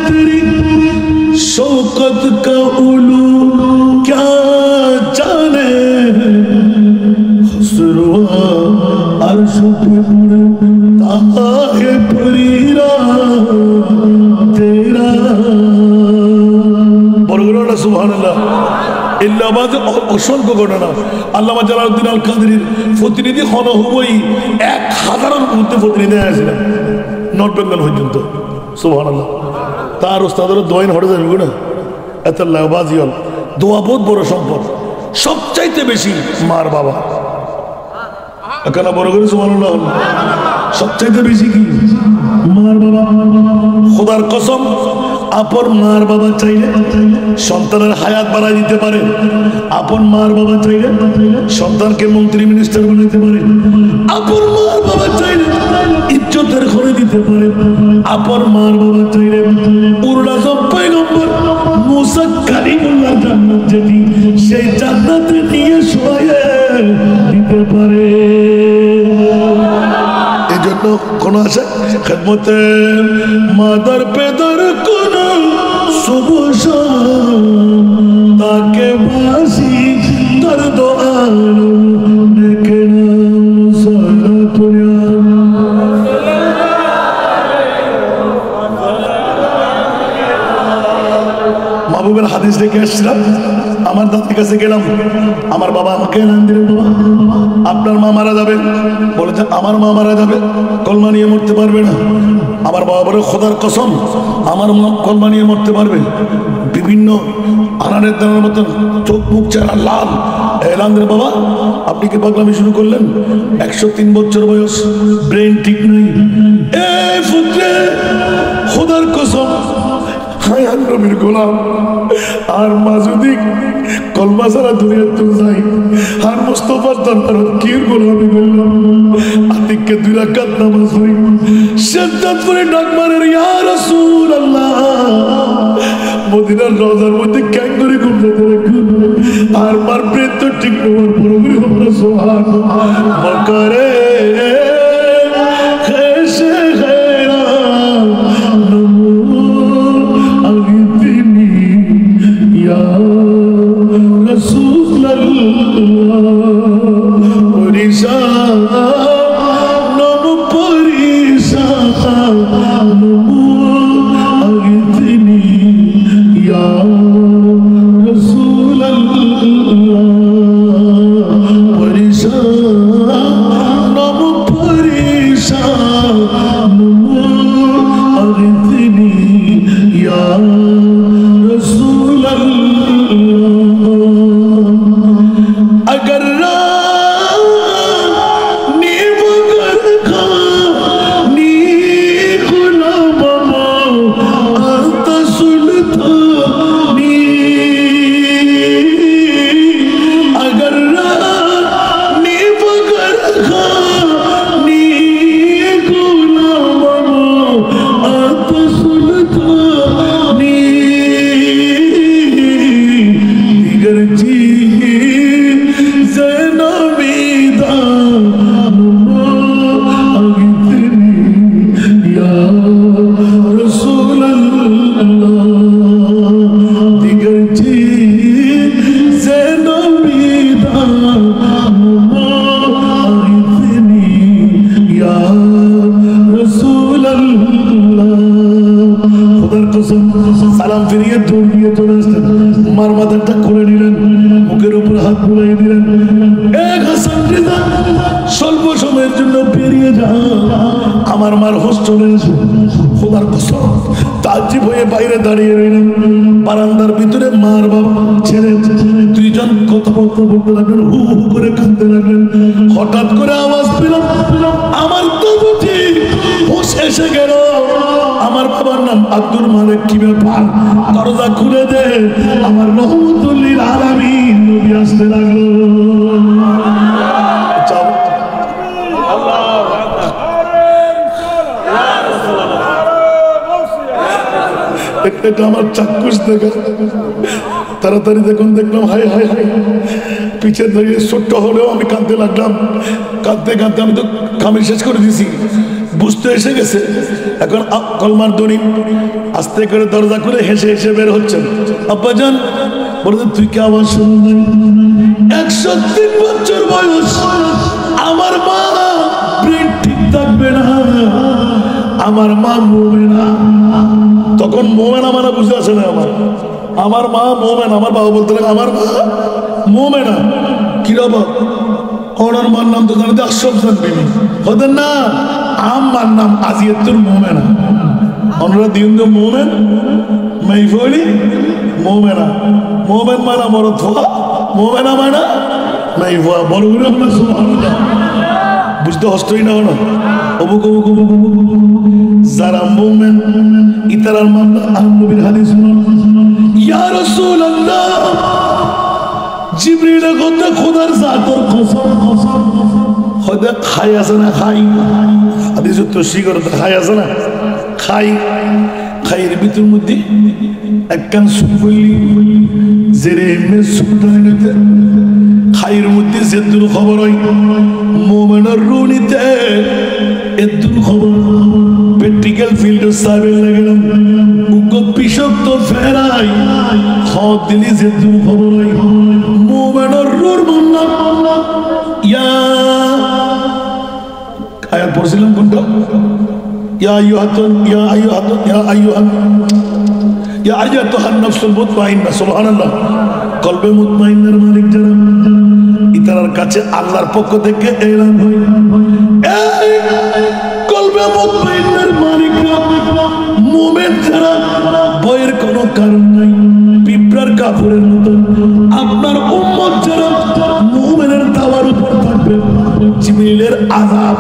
तेरी शौकत का उलू क्या जाने खुसरवा अर्श पे उड़ता है परीरा तेरा। বড় না সুবহানাল্লাহ। ইল্লাবাদ অসংখ্য ঘটনা। আল্লামা জালালউদ্দিন আল কাদেরীর প্রতিনিধি হন হবই 1000-এর মধ্যে প্রতিনিধি আসেন নর্থ বেঙ্গল পর্যন্ত সুবহানাল্লাহ। তার ওস্তাদের দোয়াইন হড়ে যাবে না এত লাভবাজিয়ল দোয়া বহুত বড় সম্পদ। সবচাইতে বেশি মার বাবা এখানে বড় করে সুবহানাল্লাহ। সবচাইতে বেশি কি মার বাবা। খোদার কসম আপন মার বাবা চাইলে সন্তানের হায়াত বাড়াই দিতে পারে। আপন মার বাবা চাইলে সন্তানকে মন্ত্রী মিনিস্টার বানাইতে পারে। আপন মার বাবা চাইলে ইজ্জতের ঘরে দিতে পারে। আপন মার বাবা চাইলে উরুল আযম পয়গম্বর মুসা কালিমুল্লাহ জান্নাত যেটি সেই জান্নাতে নিয়ে শোয়ে দিতে পারে। এজন্য কোন আছে খেদমতে মাদার পেদার কোন সুবশ তাকে বাসি তার দোয়া নেকে নাম সালাতুয়া। মাহবুবের হাদিস দেখে আসছিলাম আমার দাদির কাছে গেলাম। আমার বাবা আমাকে এলান দিলেন বাবা আপনার মা মারা যাবে। বলেছে আমার মা মারা যাবে কলমা নিয়ে মরতে পারবে না। আমার বাবা বলে খোদার কসম আমার মা কলমা নিয়ে মরতে পারবে। বিভিন্ন আনানের দানার মতন চোখ মুখ চেহারা লাল। এলান দিলেন বাবা আপনি কি পাগলামি শুরু করলেন? 103 বছর বয়স, ব্রেন ঠিক নাই। এই পুত্রে খোদার কসম হায়ান নবীর গোলাম আর মা যদি কলমা ছাড়া দুনিয়া তো যাই আর মুস্তাফার দরবার কি গোলামি করলাম। আতিককে 2 রাকাত নামাজ পড়ি সিজদা করে ডাক মারে ইয়া রাসূলুল্লাহ। মদিনার রওজার মধ্যে ক্যাঙ্গুরি ঘুরতে রাখুন আর মার প্রেত তো ঠিক নয় পুরোপুরি হবে সুবহানাল্লাহ। বকরে খেশে খেরা সালাম ফিরিয়ে দৌড় দিয়ে চলে আসলেন। মার মাথাটা খুলে নিলেন, মুখের উপর হাত বুলাই দিলেন। খোদার কসম তাজ্জব হয়ে বাইরে দাঁড়িয়ে রইলাম। বারান্দার ভিতরে মার বাবা ছেলে দুইজন কথাবার্তা বলতে লাগলেন, হু হু করে কাঁদতে লাগলেন। হঠাৎ করে আওয়াজ পেলাম, আমার তো বুঝি হুঁশ এসে গেল। আমার বাবার নাম আব্দুল মালিক। কি ব্যাপার? দরজা খুলে দে, আমার রহমতুল্লিল আলামিন নবী আসতে লাগলো। এটা আমার চাক্ষুষ দেখা। তাড়াতাড়ি দেখুন দেখলাম, হাই হাই হাই, পিছিয়ে দাঁড়িয়ে ছোট্ট হলেও আমি কাঁদতে লাগলাম। কাঁদতে কাঁদতে আমি তো কামিল শেষ করে দিছি, বুঝতে এসে গেছে। এখন কলমার দড়ি আস্তে করে দরজা করে হেসে হেসে বের হচ্ছেন। আব্বাজান বলতেন, তুই কি আবার শুনলেন? 103 বছর বয়স, আমার মা ব্রেন ঠিক থাকবে না, আমার মা মোমেনা। তখন মোমেনা মানে বুঝে আসে না আমার মা মোমেনা। আমার বাবা বলতে লাগে, আমার মা মোমেনা। কি বাবা? ওনার মার নাম তো জানাতে আশরাফ বিবি হতেন না, আমার নাম আজিয়াতুল মোমেনা। ওনারা দিন তো মোমেন মাইফলি মোমেনা। মোমেন মানা বড় থোয়া, মোমেনা মানা মাইফা বড় করে আমরা সুবহানাল্লাহ বুঝতে হস্তই না হলো। অবুক অবুক অবুক অবুক যারা মোমেন ইতারার মামলা নবীর হাদিস শুনুন। ইয়া রাসূলুল্লাহ, জিবরিল কথা খোদার জাতর কসম খোদা খাই আছে না? খাই হাদিস তো শিগর খাই আছে না? খাই খাইয়ের ভিতর মধ্যে একখান সুপ হইলি জেরে এমনি সুপটা এনেতে খাইয়ের মধ্যে যেদুর খবর হয় মোমেনের রুনিতে এদুর খবর। প্র্যাকটিক্যাল ফিল্ডের সাহেবের লাগলাম উগ্র বিষাক্ত ফেরাই খত দিলি যেদুর খবর হয় মোমেনের রুর মামলা। ইয়া আয়াত পড়ছিলাম কোনটা? ইয়া আইয়ুহাতুন ইয়া আইয়ুহাতুন ইয়া আইয়ুহান ইয়া আইয়াতুহান নাফসুল মুতমাইন্নাহ। সুবহানাল্লাহ। কলবে মুতমাইন্নার মালিক যারা, ইতার কাছে আল্লাহর পক্ষ থেকে এলান হয়, এই কলবে মুতমাইন্নার মালিক মুমিন যারা, ভয়ের কোনো কারণ নাই, পিঁপড়ার কাপড়ের মতো আপনার উম্মত যারা মুমিনের দাওয়ার উপর থাকবে, জিবরিলের আযাব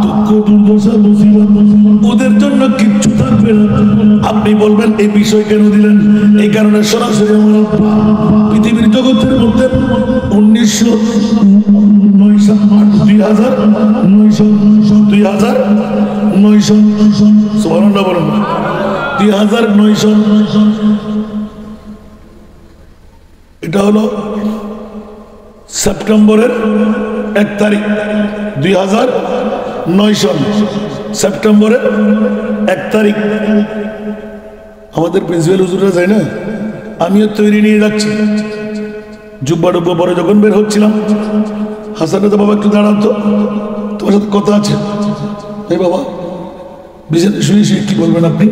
দুঃখ দুর্দশা মুসিবত ওদের জন্য কিচ্ছু থাকবে না। আপনি বলবেন এই বিষয় কেন দিলেন? এই কারণে সরাসরি আমার আব্বা পৃথিবীর জগতের মধ্যে 2009 এটা হলো সেপ্টেম্বরের 1 তারিখ 2009 সন সেপ্টেম্বরের 1 তারিখ। আমাদের প্রিন্সিপাল হুজুররা যায় না, আমিও তৈরি নিয়ে যাচ্ছি। জুব্বা ডুব্বা পরে যখন বের হচ্ছিলাম, হাসান তো বাবা একটু দাঁড়াতো, তোমার সাথে কথা আছে। এই বাবা বিছানায় শুয়ে শুয়ে কি বলবেন আপনি?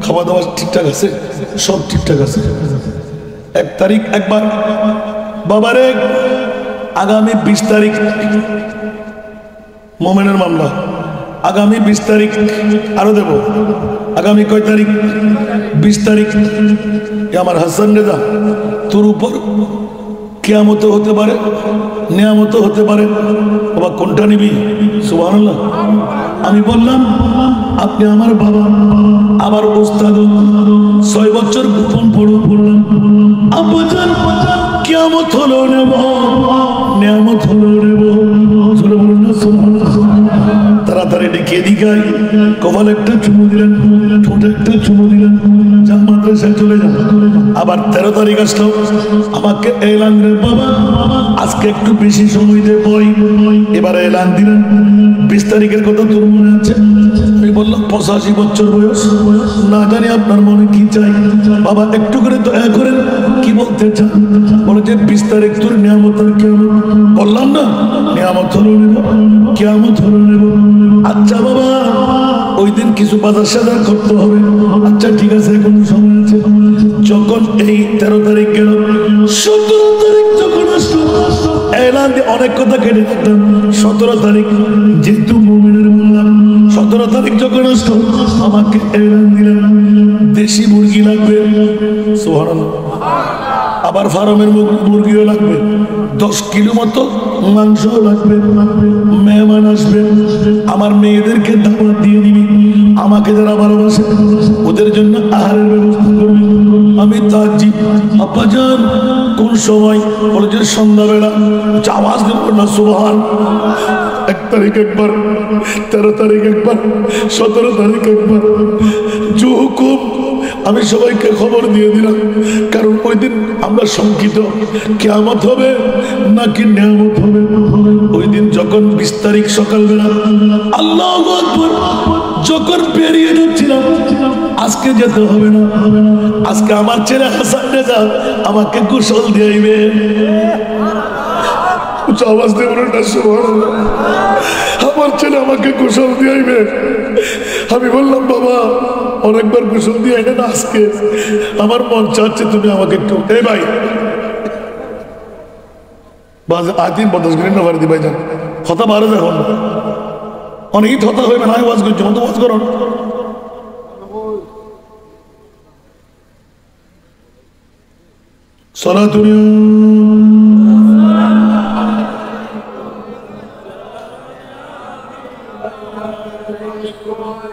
খাওয়া দাওয়া ঠিকঠাক আছে? সব ঠিকঠাক আছে। 1 তারিখ একবার বাবারে, আগামী 20 তারিখ মোমেনের মামলা, আগামী 20 তারিখ আরো দেব। আগামী কয় তারিখ? 20 তারিখ। আমার হাসান রেজা, তোর উপর কিয়ামত হতে পারে, নিয়ামত হতে পারে, বাবা কোনটা নিবি? সুবহানাল্লাহ। আমি বললাম, আপনি আমার বাবা, আমার ওস্তাদ, 6 বছর গোপন পড়লাম। আব্বাজান কিয়ামত হলো নেব, নিয়ামত হলো নেব। তাড়াতাড়ি ডেকে দিঘাই কপাল একটা চুমু দিলেন, ঠোঁটে একটা চুমু দিলেন, যান মাদ্রাসায় চলে যান। আবার 13 তারিখ আসলো, আমাকে এলান রে বাবা আজকে একটু বেশি সময় দে বই। এবার এলান দিলেন 20 তারিখের কথা তোর মনে আছে? আমি বললাম 85 বছর বয়স, না জানি আপনার মনে কি চাই। বাবা একটু করে দয়া করেন, কি বলতে চান? বলে যে 20 তারিখ তোর নিয়ামত আর কিয়ামত। বললাম না নিয়ামত হলো নেব, কিয়ামত হলো নেব। আচ্ছা বাবা ওই দিন কিছু বাজার সাজার করতে হবে। আচ্ছা ঠিক আছে, এখন সময় আছে। যখন এই 13 তারিখ গেল, 17 তারিখ যখন আসলো, এলান দিয়ে অনেক কথা কেটে দেখলাম। 17 তারিখ যেহেতু মুমিনের বললাম, 17 তারিখ যখন আসতো আমাকে এলান দিলেন দেশি মুরগি লাগবে, সুবহানাল্লাহ, আবার ফার্মের মুরগিও লাগবে, 10 কিলো মতো মাংস লাগবে, মেহমান আসবে, আমার মেয়েদেরকে দাওয়াত দিয়ে দিবি, আমাকে যারা ভালোবাসে ওদের জন্য আহারের ব্যবস্থা করবি। আমি তাজ্জিব, আব্বাজান কোন সময়? বলে যে সন্ধ্যাবেলা। আওয়াজ দেব না সুবহান। 1 তারিখ একবার, 13 তারিখ একবার, 17 তারিখ একবার, যে হুকুম আমি সবাইকে খবর দিয়ে দিলাম। কারণ ওই দিন আমরা শঙ্কিত কিয়ামত হবে নাকি নিয়ামত হবে। ওই দিন যখন 20 তারিখ সকালবেলা আল্লাহু আকবার যখন পেরিয়ে যাচ্ছিলাম, আজকে যেতে হবে না, আজকে আমার ছেলে হাসান রেজা আমাকে গোসল দিয়াইবে। আওয়াজ দেব না সুবহানাল্লাহ। আমার ছেলে আমাকে গোসল দিয়াইবে। আমি বললাম বাবা অনেকবার গোসল দিয়ে আইনে না, আজকে আমার মন চাচ্ছে তুমি আমাকে একটু। এই ভাই আদিন 50 মিনিট না বাড়ি দি ভাই যান কথা বারো দেখুন অনেক হতা হইবে না। ওয়াজ করছি মতো ওয়াজ করুন।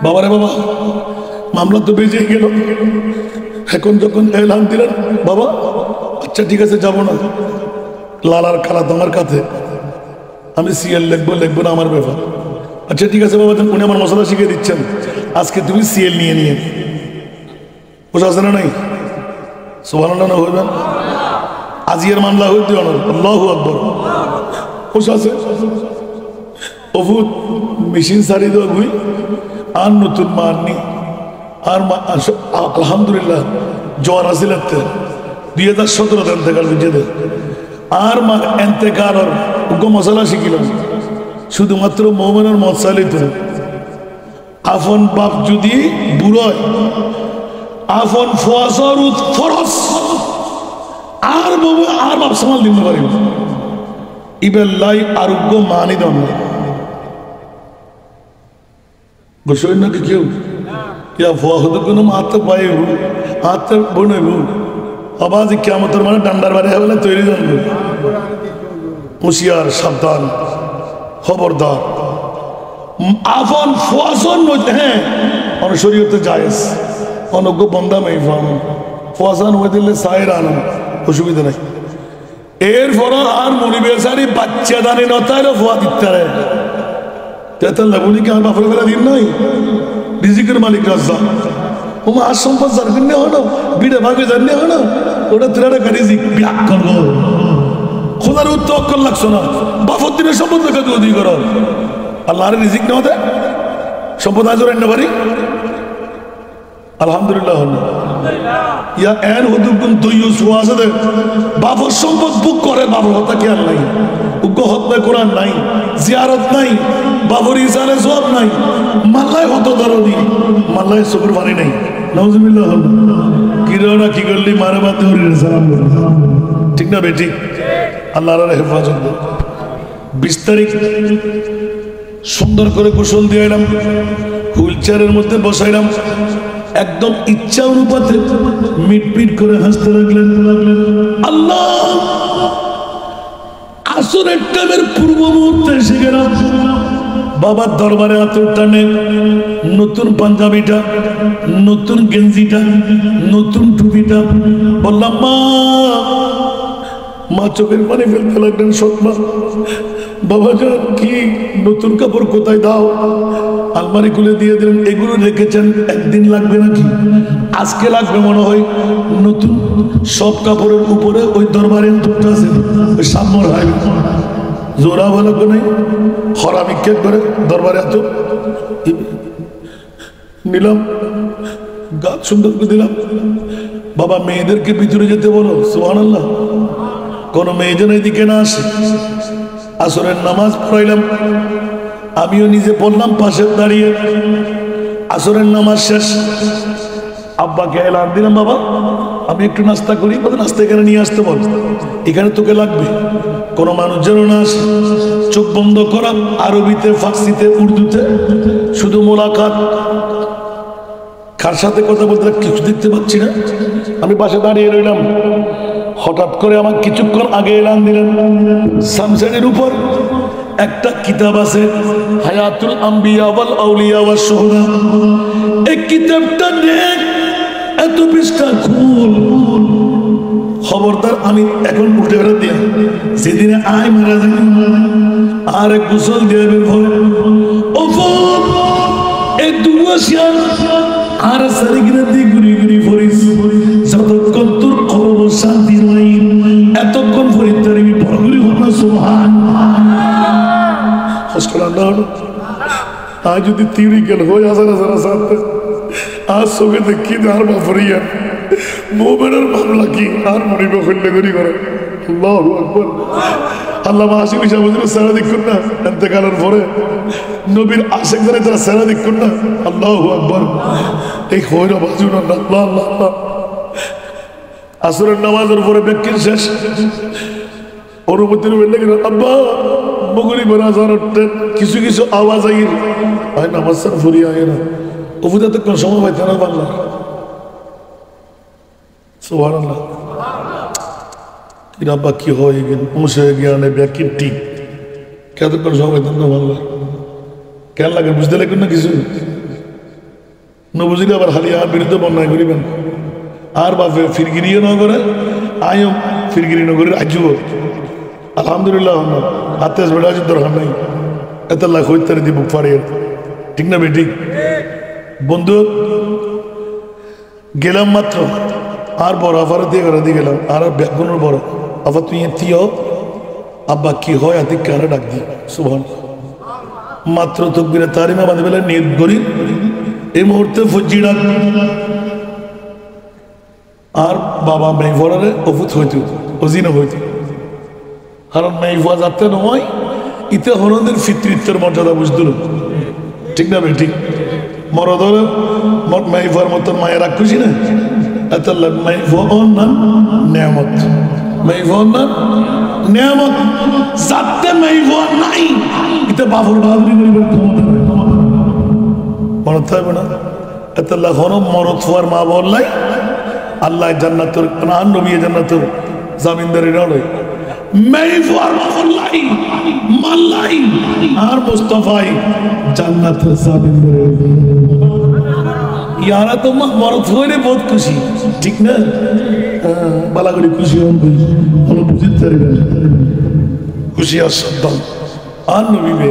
বাবারে বাবা মামলা তো বেজে গেল। এখন যখন এলান দিলেন বাবা আচ্ছা ঠিক আছে যাবো না, লালার খালা তোমার কাছে, আমি সিএল লিখবো না আমার ব্যাপার। আচ্ছা ঠিক আছে বাবা, উনি আমার মশলা শিখিয়ে দিচ্ছেন, আজকে তুমি সিএল নিয়ে নিয়ে বুঝা আছে না নাই? সুবহানাল্লাহ না হইবেন আজিয়ার মামলা হইতে আল্লাহু আকবার বুঝা আছে। ওফুত মেশিন সারি দেওয়া গুই আর নতুন মা আননি আর আলহামদুলিল্লাহ জ্বর আসিল 2017 এন্তেকাল বুঝে আর মা এন্তেকাল মশলা শিখিলাম শুধুমাত্র মোমেনের মত চালিত। আফন বাপ যদি বুড়য় আফন ফসর ফরস আর বাপ সামাল দিতে পারি ইবেল্লাই আরোগ্য মানি দন গোসই নাকি কেউ ইয়া ফোয়াহুদ কোনো হাতে পায়ে হাতে বনে আবাজ কিয়ামতের মানে ডান্ডার বাড়ি হলে তৈরি জানবে। হুঁশিয়ার সাবধান খবরদার। আফন ফোয়াসন হ্যাঁ অনেক শরীয়তে জায়েজ অনজ্ঞ বন্দা মেয়ে ফোয়াসান হয়ে দিলে সায়ের আনন্দ অসুবিধা নাই। এরপর আর মনিবেশারি বাচ্চা দানি নতায় ফোয়া দিতে তেতাল্লা বলি কি আমার বাপের বেলা দিন নাই রিজিকের মালিক রাজা ও আর সম্পদ জানবেন না হলো বিড়ে ভাগে জানলে হলো ওটা তেরা টাকা রিজিক ব্যাক করবো খোদার উত্তর অক্ষর লাগছো না বাপর দিনের সম্পদ রেখে যদি করো আল্লাহ রিজিক নেওয়া দেয় সম্পদ আজ রান্না পারি আলহামদুলিল্লাহ ইয়া এন হুদুকুন দইয়ু সুয়াসাদে বাপর সম্পদ বুক করে বাপর হত্যা খেয়াল নাই উগ্র হত্যা কোরআন নাই জিয়ারত নাই বাবর ইসারে সব নাই মাল্লায় হত ধরনি মাল্লায় শুকুর পানি নাই নাউজুবিল্লাহ কিরোনা কি করলি মারে বাতে হরির সালাম ঠিক না বেটি আল্লাহর হেফাজত 20 তারিখ সুন্দর করে গোসল দিয়ে এলাম হুইল চেয়ারের মধ্যে বসাইলাম একদম ইচ্ছা অনুপাতে মিটপিট করে হাসতে লাগলেন আল্লাহ আসরের টাইমের পূর্ব মুহূর্তে এসে গেলাম বাবার দরবারে আতর টানে নতুন পাঞ্জাবিটা নতুন গেঞ্জিটা নতুন টুপিটা বললাম মা চোখের পানি ফেলতে লাগলেন সৎমা বাবা যান কি নতুন কাপড় কোথায় দাও আলমারি খুলে দিয়ে দিলেন এগুলো রেখেছেন একদিন লাগবে নাকি আজকে লাগবে মনে হয় নতুন সব কাপড়ের উপরে ওই দরবারে আতরটা আছে ওই সামর হয় জোড়া ভালো নেই হরামি কেক করে দরবারে আতর নিলাম গাছ সুন্দর করে দিলাম বাবা মেয়েদেরকে ভিতরে যেতে বলো সুবহানাল্লাহ কোনো মেয়ে যেন এদিকে না আসে আসরের নামাজ পড়াইলাম আমিও নিজে পড়লাম পাশে দাঁড়িয়ে আসরের নামাজ শেষ আব্বাকে এলান দিলাম বাবা আমি একটু নাস্তা করি, বলে নাস্তা এখানে নিয়ে আসতে বল, এখানে তোকে লাগবে। কোনো মানুষ যেন না আসে, চোখ বন্ধ করা, আরবিতে, ফার্সিতে, উর্দুতে, শুধু মোলাকাত। কার সাথে কথা বলতে কিছু দেখতে পাচ্ছি না, আমি পাশে দাঁড়িয়ে রইলাম। হঠাৎ করে আমার কিছুক্ষণ আগে এলান দিলেন, সানসানের উপর একটা কিতাব আছে, হায়াতুল আম্বিয়া ওয়াল আউলিয়া ওয়াস শুহাদা। এই কিতাবটা দেখ, এত পৃষ্ঠা খুল। খবরদার আমি এখন উঠে বেরো দিয়া, সেদিনে আয় মারা যায় আর এক গোসল দিয়ে বের হয়। ওফর এই দুয়াশিয়া আর সারিগিরা দিয়ে ঘুরি ঘুরি ফরিস, যতক্ষণ তোর খবর শান্তি নাই, এতক্ষণ ফরিদ তারিবি বড়গুলি হনা সুবহানাল্লাহ। আজ যদি তিউরিকেল হয়ে হাজার হাজার সাথে আজ সঙ্গে দেখি আর বাফরিয়া মোমেনের মামলা কি আর মনিব হইলে করি করে। আল্লাহু আকবার। আল্লাহ আশিক হিসাবে সারা দেখুন না, এতেকালের পরে নবীর আশেক ধরে তারা সারা দেখুন না। আল্লাহু আকবার। এই হইরা বাজুন আল্লাহ আল্লাহ। আসরের নামাজের পরে ব্যক্তির শেষ অনুমতির বেলে গেল আব্বা বগুড়ি বেড়াজার উঠতেন, কিছু কিছু আওয়াজ আইর হয় নামাজ সার ফুরিয়ে আয় না, অবুদা তো কোন সময় পাইতে না বাংলা। সুবহানাল্লাহ। আব্বা কি হয়ে গেল মুসে জ্ঞানে ব্যাকির ঠিক কেন কোন সময় পাইতেন না বাংলা, কেন লাগে বুঝতে লাগবেন না কিছু ন বুঝলে আবার হালি আর বিরুদ্ধে বন্যায় করিবেন। আর বাপে ফিরগিরিও ন করে আয়ও ফিরগিরি নগরের আজও আলহামদুলিল্লাহ আত্মাস বেড়াজের দরকার নাই, এত লাখ হইতে দিব ফাড়িয়ে, ঠিক না বেঠিক? বন্ধু গেলাম মাত্র, আর বড় আফার দিয়ে করে দিয়ে গেলাম, আর ব্যাগুনের বড় আবার তুই এতিও আব্বা কি হয় আতি কারে ডাক দি। সুবহান। মাত্র তকবীরে তারিমা বাঁধে বেলা নিয়ত করি, এই মুহূর্তে ফজ্জি ডাক। আর বাবা মেঘরে অভূত হইত, অজিনা হইত, কারণ মেঘা যাতে নয় ইতে হরদের ফিতৃত্বের মর্যাদা বুঝতো, ঠিক না বেঠিক? মরদরে মেঘার মতন মায়ের রাগ খুশি না, এত মেঘর নাম নেয়ামত, মেঘর নাম নেয়ামত। যাতে মেঘা নাই ইতে বাবুর বাহাদুরি করিবার মনে থাকবে না। এত হন মরদ হওয়ার মা বললাই আল্লাহ জান্নাতুর আর নবী জান্নাতুর জামিনদারি নয়, মেইফার মাল্লাই মাল্লাই আর মুস্তাফাই জান্নাতুর জামিনদারি। ইয়ারা তো মরদ হইলে বহুত খুশি, ঠিক না? বালা করে খুশি হন, ভালো বুঝতে পারবেন খুশি আর সন্তান আর নবীবে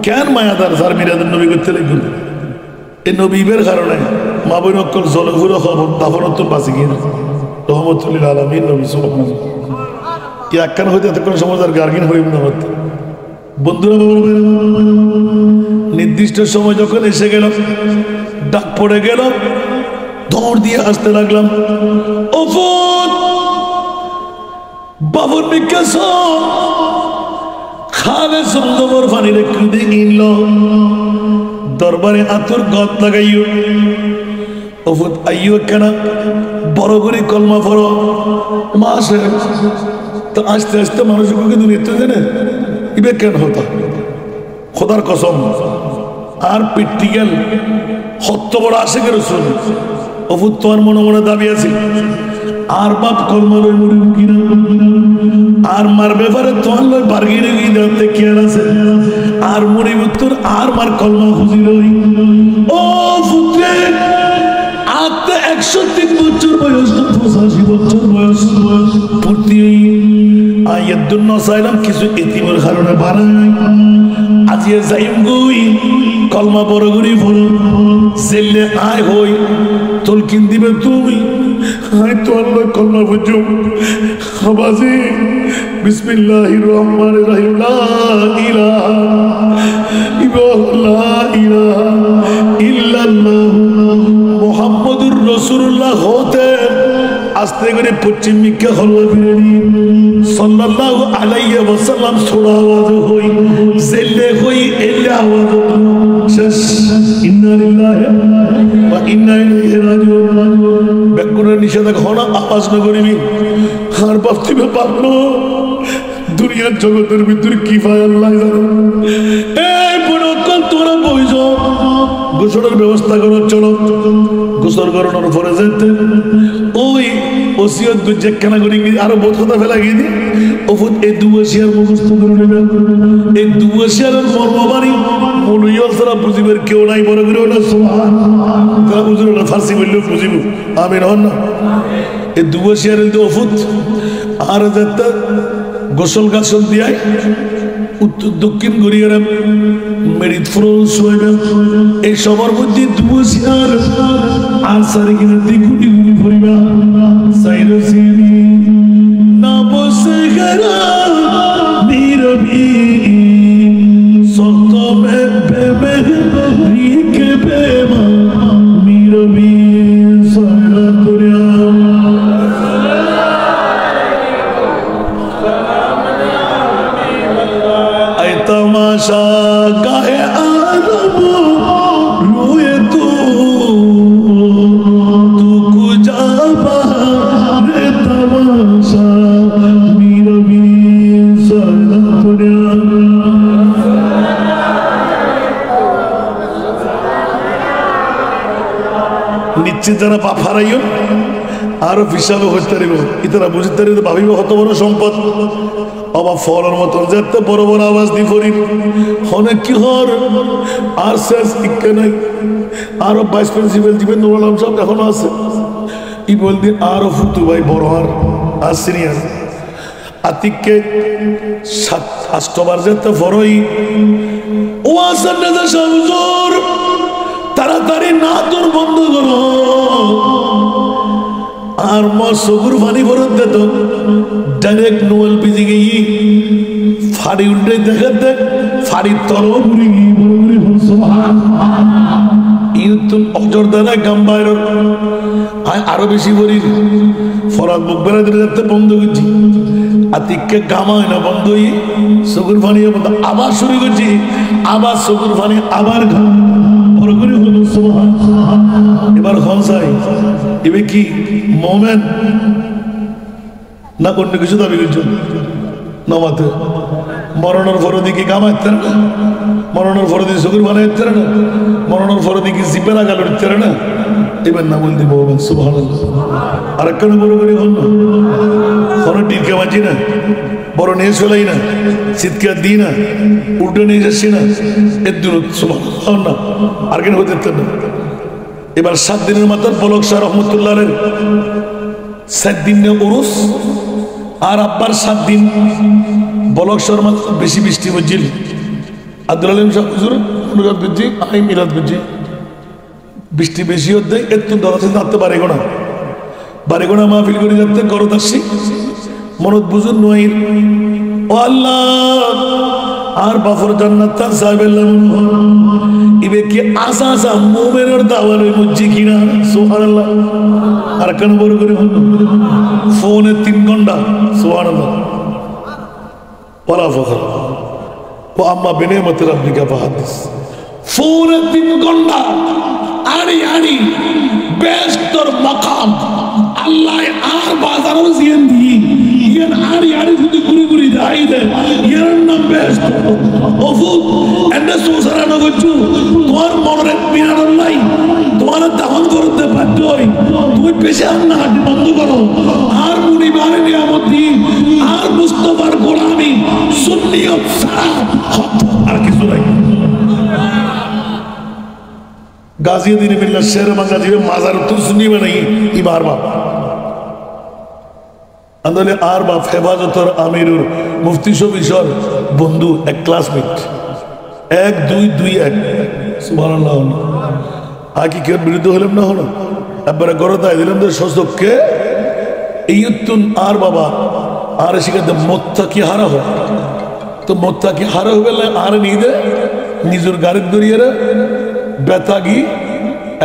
কেন মায়াদার সার মিরাদের নবী করতে লিখুন। এই নবীবের কারণে মা বোন অক্কল জলঘুরো খবর দাফনত্তর বাঁচে গিয়ে রহমতুল্লিল আলমীর নবী সুবহান। কি একখান হইতে এতক্ষণ সমাজ আর গার্গিন হইব না হতো। বন্ধুরা নির্দিষ্ট সময় যখন এসে গেল, ডাক পড়ে গেল, দৌড় দিয়ে আসতে লাগলাম। বাবুর বিকাশ খালে সুন্দর পানি রেখে দিয়ে ইনল দরবারে আতর গত লাগাইও ওফুত আইও কেনা বড় করে কলমা পড়ো মাসে তো আস্তে আস্তে মানুষকে দুনিয়াতে জানে ইবে কেন হতা খোদার কসম। আর পিটি গেল সত্য বড় আসে কে রসুল ওফুত তোমার মনে মনে দাবি আছে আর বাপ কলমা লই মরি কিনা আর মার ব্যাপারে তোমার লই বার্গিনে গিয়ে দেখতে কি আছে আর মরি উত্তর আর মার কলমা খুঁজি লই। ও ফুটে আতে 103 বছর বয়স 85 বছর বয়স পূর্তি আয়ের জন্য চাইলাম কিছু এতিমের কারণে বাড়াই আজিয়ে যাইম গই কলমা বড় করি বলো জেলে আয় হই তলকিন দিবে তুমি আয় তো আল্লাহ কলমা বুঝো আবাজি বিসমিল্লাহির রহমানির রহিম লা ইলাহা ইল্লাল্লাহ মুহাম্মাদুর রাসূলুল্লাহ হতে আস্তে করে পশ্চিম মিক্কা হল্লা ফিরেনি সাল্লাল্লাহু আলাইহি ওয়াসাল্লাম সোড়া আওয়াজ হই জেলে হই এলে আওয়াজ শেষ ইন্না লিল্লাহি ওয়া ইন্না ইলাইহি রাজিউন। বেকুনের নিষেধাজ্ঞা হনা আওয়াজ না করিবি আর ভাবতিবে পারলো দুনিয়ার জগতের ভিতরে কি পায় আল্লাহ জানে। এই পুরোক্ষণ তোরা বইজ গোসলের ব্যবস্থা করো, চলো গোসল করানোর পরে যেতে ওই ওসিয়ত গুজে কেনা করি আরো বোধ কথা ফেলা গিয়ে দি ওফুত এই দুয়াশিয়ার মুখস্থ করে নেবেন। এই দুয়াশিয়ারের মর্মবাণী মনুইয়া ছাড়া বুঝিবের কেউ নাই, বড় করে ওটা তারা বুঝলো না, ফার্সি বললেও বুঝিব আমিন হন না। এই দুয়াশিয়ারের যে ওফুত আর যেতে গোসল গাছল দিয়াই উত্তর দক্ষিণ গড়িয়ার মেরিট ফ্রোজ হইবেন। এই সবার মধ্যে দুয়াশিয়ার আর সারি কিনা দ্বিগুণি গুলি ভরিবা সাইরসিনি না বসে গেরা নীরবি সত্য বেবে রিকে বেমা নীরবি সারা দুনিয়া আই তমাশা গায়ে আদম রুয়ে তু কুজাবা রে তমাশা নীরবি সারা দুনিয়া। নিশ্চিত যারা পাপ হারাইও আরো হিসাবে হতে পারিব, ইতারা বুঝতে পারিব ভাবিব কত বড় সম্পদ অবা ফলের মতন যেতে বড় বড় আওয়াজ দি পড়ি অনেক কি হর আর শেষ শিক্ষা নাই। আরো ভাইস প্রিন্সিপাল জীবন নুরুল আলম সাহেব এখনো আছে, ই বলতে আরো ফুতু ভাই বড় আর সিনিয়র আতিককে 7-8বার যেতে ফরই ও আসার নেতা সাহুজুর তাড়াতাড়ি না তোর বন্ধ করো আর মসগুর পানি ভরত দিত ডাইরেক্ট নোয়েল পিজি গিয়ে ফাড়ি উল্টে দেখাতে ফাড়ির তল ঘুরি অজর দানা গাম বাইর আরো বেশি ভরি ফরাক মুখ বেড়া দিলে যাতে বন্ধ করছি আতিককে গামা হয় না বন্ধ হয়ে সগুর পানি আবার শুরু করছি আবার সগুর পানি আবার ঘাম এবার হনসাই এবে কি মোমেন না অন্য কিছু দাবি করছো নমাতে মরণের ফরদি কি কামাইতে না, মরণের ফরদি সগুর বানাইতে না, মরণের ফরদি কি জিপে লাগাল উঠতে না। এবার না বলতে মোমেন সুবহানাল্লাহ আর কেন বড় করে হল না কোনো টিরকে বাঁচি না, বড় নিয়ে চলাই না, চিৎকার দিই না, উল্টো নিয়ে যাচ্ছি না, এর দূর সুবহানাল্লাহ না আর কেন হতে না। এবার 7 দিনের মাথার পলক শাহ রহমতুল্লাহ 7 দিন উরুস আর আব্বার 7 দিন বলক শাহ বেশি বৃষ্টি হচ্ছিল আব্দুল আলিম শাহ হুজুর অনুরাগ বুঝছি আমি মিলাদ বুঝছি বৃষ্টি বেশি হতে একটু দাদা নাড়তে পারে গোনা বারে গোনা মাহফিল করে যাতে করত আসছি মনত বুঝুন নয় ও আল্লাহ আর বাফর জান্নাত সাহেবেল্লাহ ইবে কি আসা আসা মুমিনের দাওয়ালে মুজি কিনা সুবহানাল্লাহ আর কেন বড় করে ফোনে 3 ঘন্টা সুবহানাল্লাহ ওয়ালা ফখর ও আম্মা বিনিয়ামত রাব্বিকা ফাহাদিস ফোনে 3 ঘন্টা আড়ি আড়ি বেস্তর মাকাম আল্লাহ আর বাজারও জিন্দি ইয়ান আড়ি আড়ি যদি ঘুরি ঘুরি যাই দে ইয়ার নাম বেস্ত ওফুত এন্ড সোসারা নগচু তোমার মনের বিনার নাই তোমার দাহন করতে পারতই তুমি পেশাব না বন্ধ করো আর মুনিবার নিয়ামতি আর মুস্তাফার গোলামি সুন্নিয়ত সারা আর কিছু নাই। গাজিয়াদিন বিল্লাহ শের মাগাজি মাজার তো সুন্নি বানাই ইবার বাপ আন্দোলনে আর বাপ হেফাজতর আমিরুর মুফতি শফিসর বন্ধু এক ক্লাসমেট 1-2-2-1 সুবহানাল্লাহ আকি কেউ বিরুদ্ধে হলাম না হলো একবারে গড়ে তাই দিলাম তো সচককে এইতুন আর বাবা আর শিখাতে মোত্তা কি হারা হয় তো মোত্তা কি হারা হবে আর নিয়ে নিজের গাড়ির দরিয়ে বেতাগি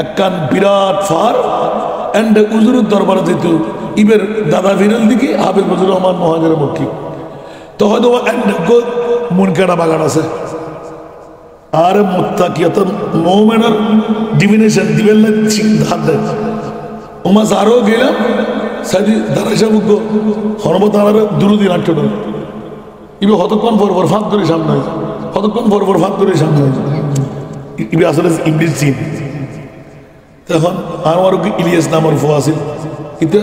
একখান বিরাট ফার এন্ড উজুরুর দরবারে যেত ইবের দাদা ভিরল দিকে হাফিজ ফজলুর রহমান মহাজের মুখী তো হয়তো মন কাটা বাগান আছে আর মোত্তাকিয়াত মোমেনার ডিফিনেশন দিবেন ধার দেয় ওমা আরো গেলাম সাইদি দাঁড়াইসা বুক হরমত আর দুরুদিন আটটা ইবে কতক্ষণ পর ফাঁক করে সামনে হয়েছে কতক্ষণ পর ফাঁক করে সামনে হয়েছে ইবে আসলে ইংলিশ চিন তখন আমার ইলিয়াস নামের ফো আছিল কিন্তু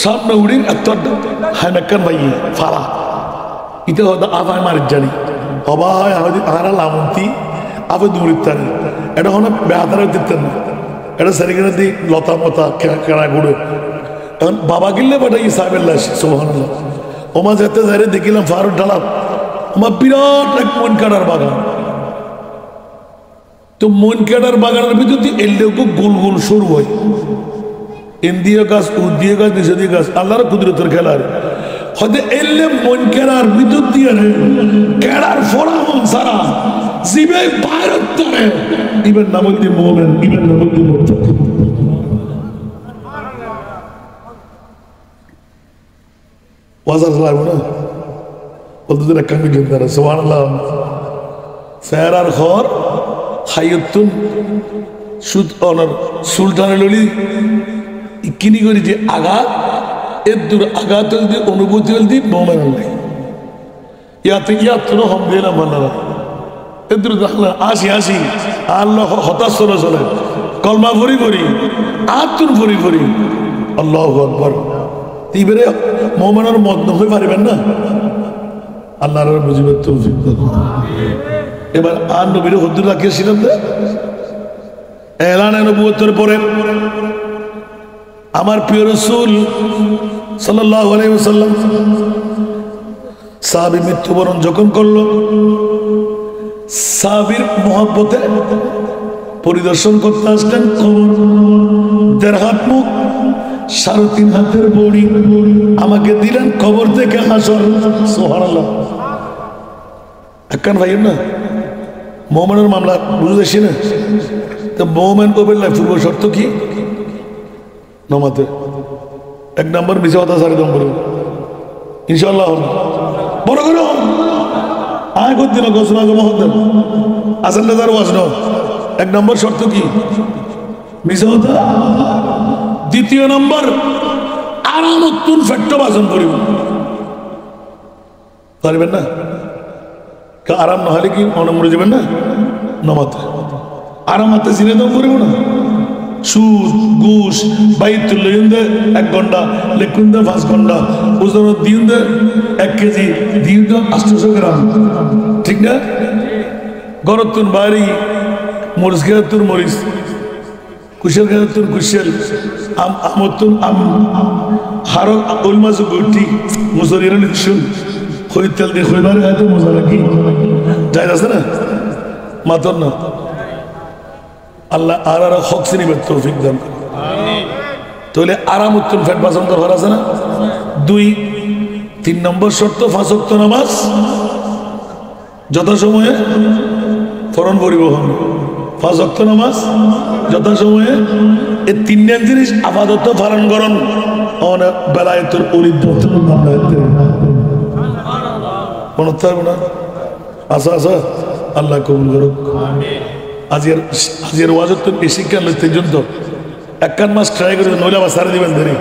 সামনে উড়ি এত হাইনাক্কান ভাই ফালা ইতে হয়তো আফায় মারির জানি অবাই আহারা লামন্তি আফে দৌড়িতার এটা হলো বেহাতারে দিতেন না এটা সেরিগেরা দি লতা মতা কেনা গুড়ে এখন বাবা গিললে বাটা ই সাহেবের লাশ সোহানুল্লাহ ওমা যেতে যাই দেখিলাম ফারুক ঢালাত ওমা বিরাট এক মন কাটার বাগান তো মন কাটার বাগানের ভিতর দিয়ে এলেও গোল গোল সরু হয় ইন্দিয় গাছ উদ্দিয় গাছ নিষেধীয় গাছ আল্লাহর কুদরতের খেলার হয়তো এলে মন কেনার ভিতর দিয়ে কেনার ফোড়া মন সারা জিবে বাইরের তারে ইবেন নামুদ্দি মোমেন ইবেন নামুদ্দি মোমেন ওয়াজার লাগবো না বলতে দিন একটা মিলিয়ন তারা সুবহানাল্লাহ ফেরার ঘর হাইয়তুন সুদ অনার সুলতানের ললি কিনি করি যে আঘাত এর দূর আঘাত যদি অনুভূতি হলদি মোমেন নাই ইয়াত হম দিলাম বান্নারা এর দূর আসি আসি আল্লাহ হতাশ চলে চলে কলমা ভরি ভরি আতুর ভরি ভরি আল্লাহু আকবার এবারে মোমেনের মত হয়ে পারিবেন না আল্লাহর বুঝিবে তৌফিক দান এবার আর নবীর হুজুর রাখিয়েছিলেন এলানে নবুয়তের পরে আমার প্রিয় রাসূল সাল্লাল্লাহু আলাইহি ওয়াসাল্লাম সাহাবী মৃত্যুবরণ যখন করলো সাহাবীর মহব্বতে পরিদর্শন করতে আসলেন কবর ১.৫ হাত মুখ ৩.৫ হাতের বড়ি আমাকে দিলেন কবর থেকে হাসর সুবহানাল্লাহ একখান ভাই না মোমেনের মামলা বুঝতেছি না তো মোমেন কবিল্লাহ পূর্ব শর্ত কি নমাতে ১ নম্বর মিশে কথা ৪ নম্বর ইনশাআল্লাহ বড় করে আয় করদিন ঘোষণা মহোদয় আসেন না তার ওয়াজন ১ নম্বর শর্ত কি মিশে কথা ২য় নম্বর আরামতুন ফেট্ট বাজন করিব পারবেন না আরাম না হলে কি মনে মরে যাবেন না নমাতে আরাম হাতে চিনে দাম করিব না সুদ ঘুষ বাইতুল লইন্দে ১ ঘন্টা লেখুন্দে ৫ ঘন্টা ওজন দিন্দে ১ কেজি দিন্দে ৮০০ গ্রাম ঠিক না গরতুন বাড়ি মরিচ খেয়াতুন মরিচ কুশেল খেয়াতুন কুশেল আমতুন আম হারক উলমাজ গুটি মুসরির লিখছুন খই তেল দিয়ে খইবার খাইতে মজা নাকি যাই আছে না মাতর না আল্লাহ আর হক শ্রেণীবের তৌফিক দান করে তাহলে আরাম উত্তম ফ্যাট বাসন দরকার আছে না ২ নম্বর শর্ত ৫ ওয়াক্ত নামাজ যথাসময়ে ফরন পরিবহন ৫ ওয়াক্ত নামাজ যথাসময়ে এই ৩ জিনিস আপাতত পালন করুন অনেক বেলায় তোর পরিবর্তন মনে থাকবে না আচ্ছা আচ্ছা আল্লাহ কবুল করুক আজকের ওয়াজত তো শিক্ষা লইতে জন্য ১ মাস ট্রাই করি নইলে আবার সারে দিবেন ধরি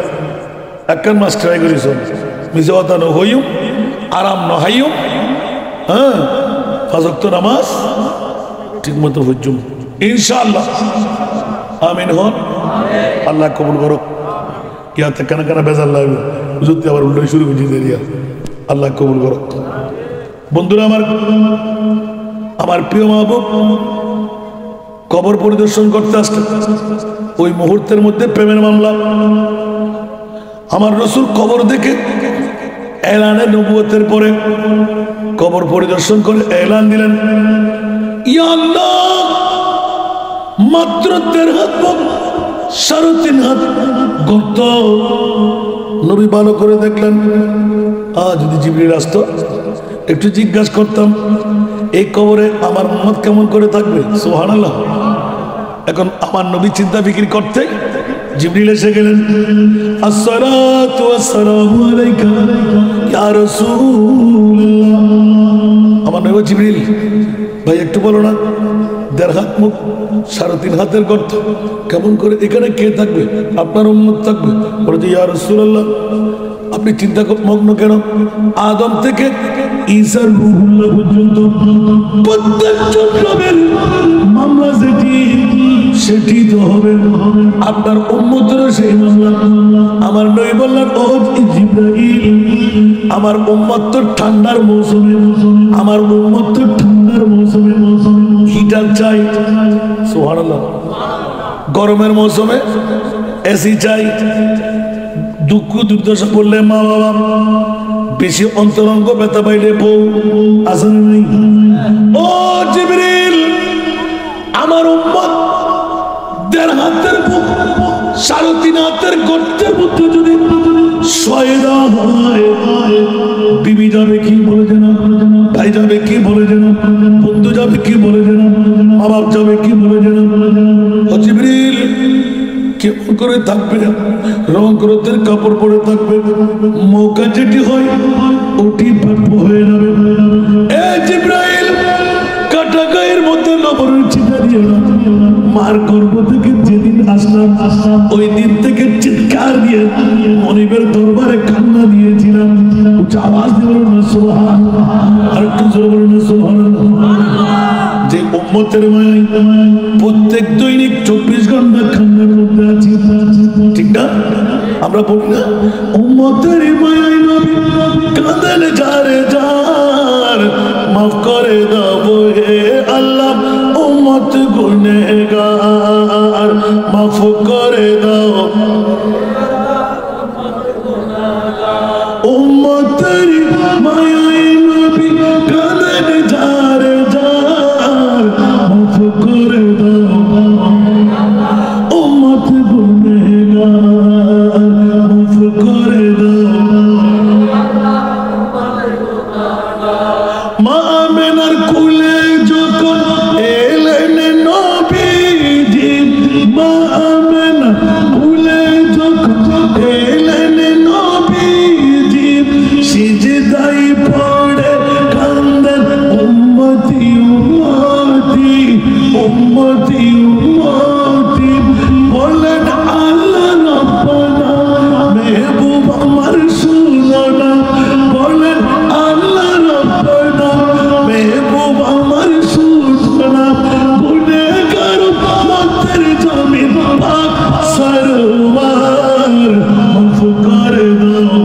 ১ মাস ট্রাই করিস মিশে কথা ন হইও আরাম নহাইও হ্যাঁ ৫ ওয়াক্ত নামাজ ঠিক মতো হইজুম ইনশাআল্লাহ আমিন হন আল্লাহ কবুল করুক ইয়াতে কেন কেন বেজার লাগবে যদি আবার উল্টো শুরু বুঝিয়ে দেরিয়া আল্লাহ কবুল করুক বন্ধুরা আমার প্রিয় মাহবুব কবর পরিদর্শন করতে আসলেন ওই মুহূর্তের মধ্যে প্রেমের মামলা আমার রাসূল কবর দেখে এলানে নবুয়তের পরে কবর পরিদর্শন করে এলান দিলেন ইয়া আল্লাহ মাত্র ১.৫ হাত মুখ ৩.৫ হাত গর্ত নবী ভালো করে দেখলেন যদি জিবরিল আসতো একটু জিজ্ঞাসা করতাম এই কবরে আমার উম্মত কেমন করে থাকবে সুবহানাল্লাহ এখন আমার নবী চিন্তা ফিকির করতে জিবরিল এসে গেলেন আসসালাতু ওয়াসসালামু আলাইকা ইয়া রাসূলুল্লাহ আমার নবী জিবরিল ভাই একটু বলো না 1.5 হাত মুখ, 3.5 হাতের গর্ত, কেমন করে এখানে কে থাকবে? আপনার উম্মত থাকবে। বলে যে ইয়া রাসূলুল্লাহ, আপনি চিন্তা মগ্ন কেন? আদম থেকে ঈসার রূহুল্লাহ পর্যন্ত প্রত্যেকজন নবীর মামলা সেটি তো হবে, আপনার উম্মতেরও সেই মামলা। আমার নবী বললেন, ও জিবরাইল, আমার উম্মত তো ঠান্ডার মৌসুমে, আমার উম্মত তো ঠান্ডার মৌসুমে হিটার চাই, সুবহানাল্লাহ, গরমের মৌসুমে এসি চাই, দুঃখ দুর্দশা পড়লে মা বাবা, বেশি অন্তরঙ্গ ব্যথা পাইলে বউ, আসলে নেই। ও জিবরিল, আমার উম্মত 1.5 হাতের বুক, 3.5 হাতের গর্তের মধ্যে যদি শয়দা হয়, বিবি যাবে কি বলে যেন, ভাই যাবে কি বলে যেন, বন্ধু যাবে কি বলে যেন, মা বাপ যাবে কি বলে যেন। ও জিবরিল, কেমন করে থাকবে? রং করতের কাপড় পরে থাকবে, মৌকা যেটি হয় ওটি হয়ে যাবে। এ জিবরাইল, কাটা গায়ের মধ্যে লবণের ছিটা দিয়ে না, মার গর্ভ থেকে যেদিন আসলাম ওই দিন থেকে চিৎকার দিয়ে মনিবের দরবারে কান্না দিয়েছিলাম। আওয়াজ দিয়ে বলুন না সুবহানাল্লাহ, আর একটু জোরে বলুন না সুবহানাল্লাহ। যে উম্মতের মায়ায় প্রত্যেক দৈনিক 24 ঘন্টা কান্নার মধ্যে আছি, ঠিক না? আমরা বলি না, উম্মতের মায়ায় নবী কাঁদেন যারে যার, মাফ করে দাও হে আল্লাহ উম্মত গুনেহগার, মাফ করে দাও উম্মতের মায়ায় নবী কাঁদেন যারে যার, মাফ করে দাও উম্মত গুনেহগার, মাফ করে দাও। মা আমেনার কুলে যখন এলেন নবীজি, মা আমেনার কুলে যখন এলেন নবীজি, সিজদায় পড়ে কান্দেন উম্মতি উম্মতি উম্মতি উম্মতি, বলেন আল্লাহ রাব্বানা মেহবুব আমার শুনো না, বলেন আল্লাহ রাব্বানা মেহবুব আমার শুনো না, গুনেহগার উম্মতের জমিন পাক সরওয়ার, মাফ করে দাও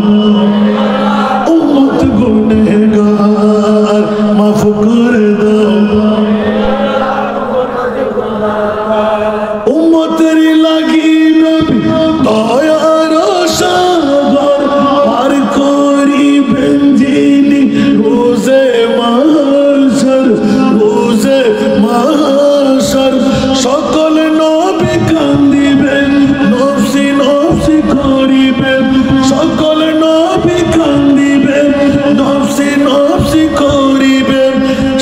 উম্মত গুনেহগার, মাফ করে দাও। উম্মতের লাগি নবী দয়ার সাগর পার করিবেন যিনি রোজে মাহশর, রোজে মাহশর। সকল নবী কান্দিবেন, নফসি নফসি করিবেন, সকল নবী কান্দিবেন, নফসি নফসি করিবেন।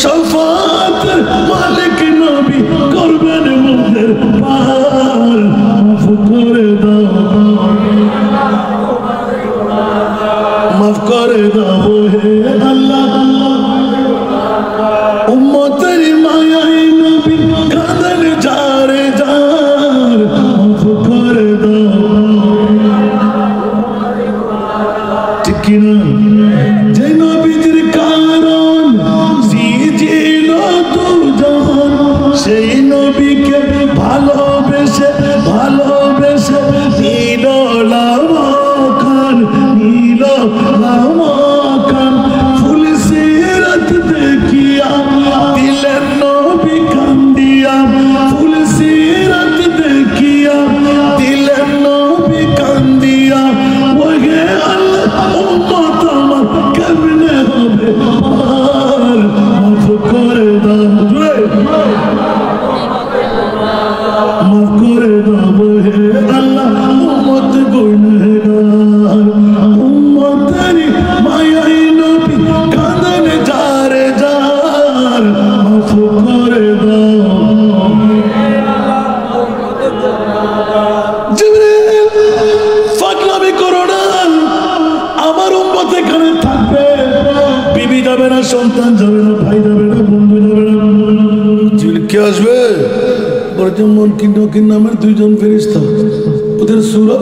শাফাআতের মালিক নবী করবেন মুদের পার, মাফ করে দাও, মাফ করে দাও হে আল্লাহ। উম্মতের মায়ায় নবী কাঁদেন যারে যার, মাফ করে দাও, ঠিক কিনা? যে নবীর কারণ সিজিল তো জাহান, সেই নবীকে ভালোবেসে ভালোবেসে নীল লামাকান, নীল লামাকান, ফুল সিরাত দেখিয়া দিলেন নবী কান্দিয়া, ফুল সিরাত দেখিয়া দিলেন নবী কান্দিয়া। ওহে আল্লাহ উম্মত আমার কেমনে হবে পার, মাফ করে দাও, মাফ করে দাও হে আল্লাহ উম্মত গুনেহগার। উম্মতের মায়ায় নবী কাঁদেন যারে যার, মাফ করে দাও। জিবরিল, ফাকলামি করো না, আমার উম্মত এখানে থাকবে, বিবি যাবে না, সন্তান যাবে না, ভাই যাবে না, বন্ধু যাবে না। জিবরিল কে আসবে? বলছে মুনকির নকির নামের দুইজন ফেরেশতা, ওদের সূরা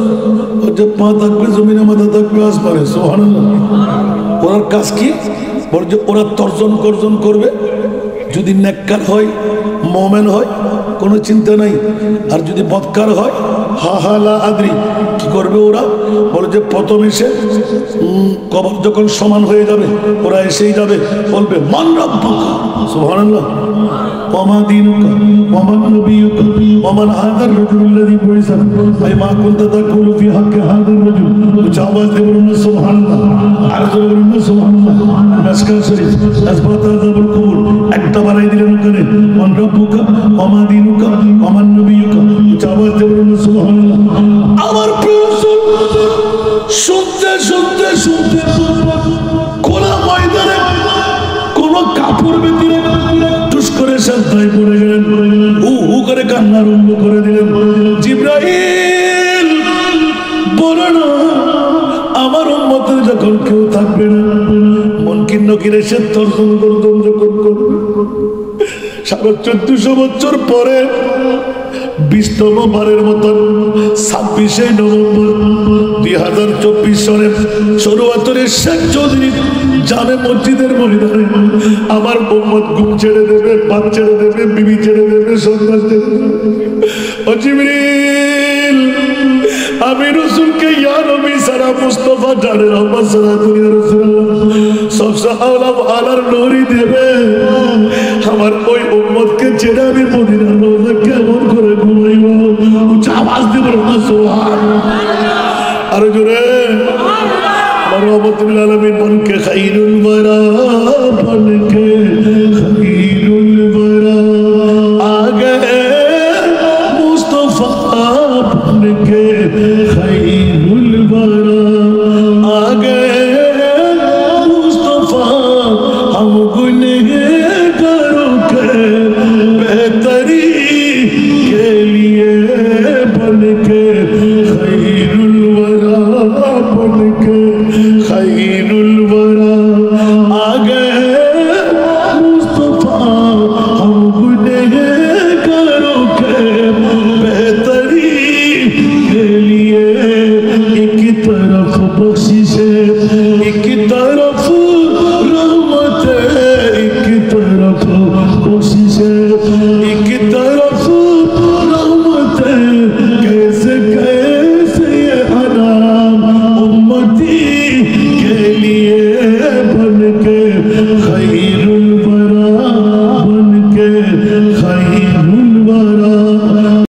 ওর যে পা থাকবে জমিনে, মাথা থাকবে আসমানে। সুবহানাল্লাহ। ওনার কাজ কি? বলছে ওরা তর্জন গর্জন করবে, যদি নেককার হয় মুমিন হয় কোনো চিন্তা নাই, আর যদি বদকার হয় হা হা লা আদ্রি, কি করবে ওরা? বলে যে প্রথম এসে কবর যখন সমান হয়ে যাবে ওরা এসেই যাবে, বলবে মান রাব্বুকা। সুবহানাল্লাহ। ওমা দীনুকা ওমান নবিয়ুকা ওমান হাযার রাজুলুল্লাযী বুইসা আই মা কুনতা তাকুলু ফি হাক্কি হাযার রাজুল। উচ্চ আওয়াজ দিয়ে বলুন সুবহানাল্লাহ, আর জোরে বলুন সুবহানাল্লাহ। নাসকা শরীফ আসবাত আযাবুল কবর একটা বানাই দিলেন ওখানে, মান রাব্বুকা ওমা দীনুকা ওমান নবিয়ুকা। উচ্চ আওয়াজ দিয়ে বলুন সুবহানাল্লাহ। আমার প্রিয় রাসূল শুনতে শুনতে শুনতে খোলা ময়দানে কোন কাপড় ভিতরে টুস করে সাজদায় পড়ে গেলেন, হু হু করে কান্না আরম্ভ করে দিলেন। জিবরাইল বলো না আমার উম্মতের যখন কেউ থাকবে না, মুনকির নকির এসে তর্জন গর্জন যখন করবে, 1450 বছর পরে 20তম বারের মতন 26শে নভেম্বর 2024 সনে শরুয়াতের শেখ চৌধুরী জামে মসজিদের ময়দানে আমার উম্মত ঘুম ছেড়ে দেবে, ভাত ছেড়ে দেবে, বিবি ছেড়ে দেবে, সন্তান ছেড়ে দেবে। ও জিবরিল, আমি রাসূলকে ইয়া নবী সারা মুস্তাফা জানে রহমত সারা দুনিয়া রাসূলুল্লাহ সবসে আওলা আলার নূরি দেবে, আমার ওই উম্মতকে ছেড়ে আমি মদিনার রওজা কেমন করে ঘুমাইব? উচ্চ আওয়াজ দিয়ে বলুন না সুবহানাল্লাহ। আরো জোরে রহমতুল আলামিন বনকে খাইরুল বরা, বনকে খাইরুল বরা আগে মুস্তাফা বনকে খাইরুল বরা।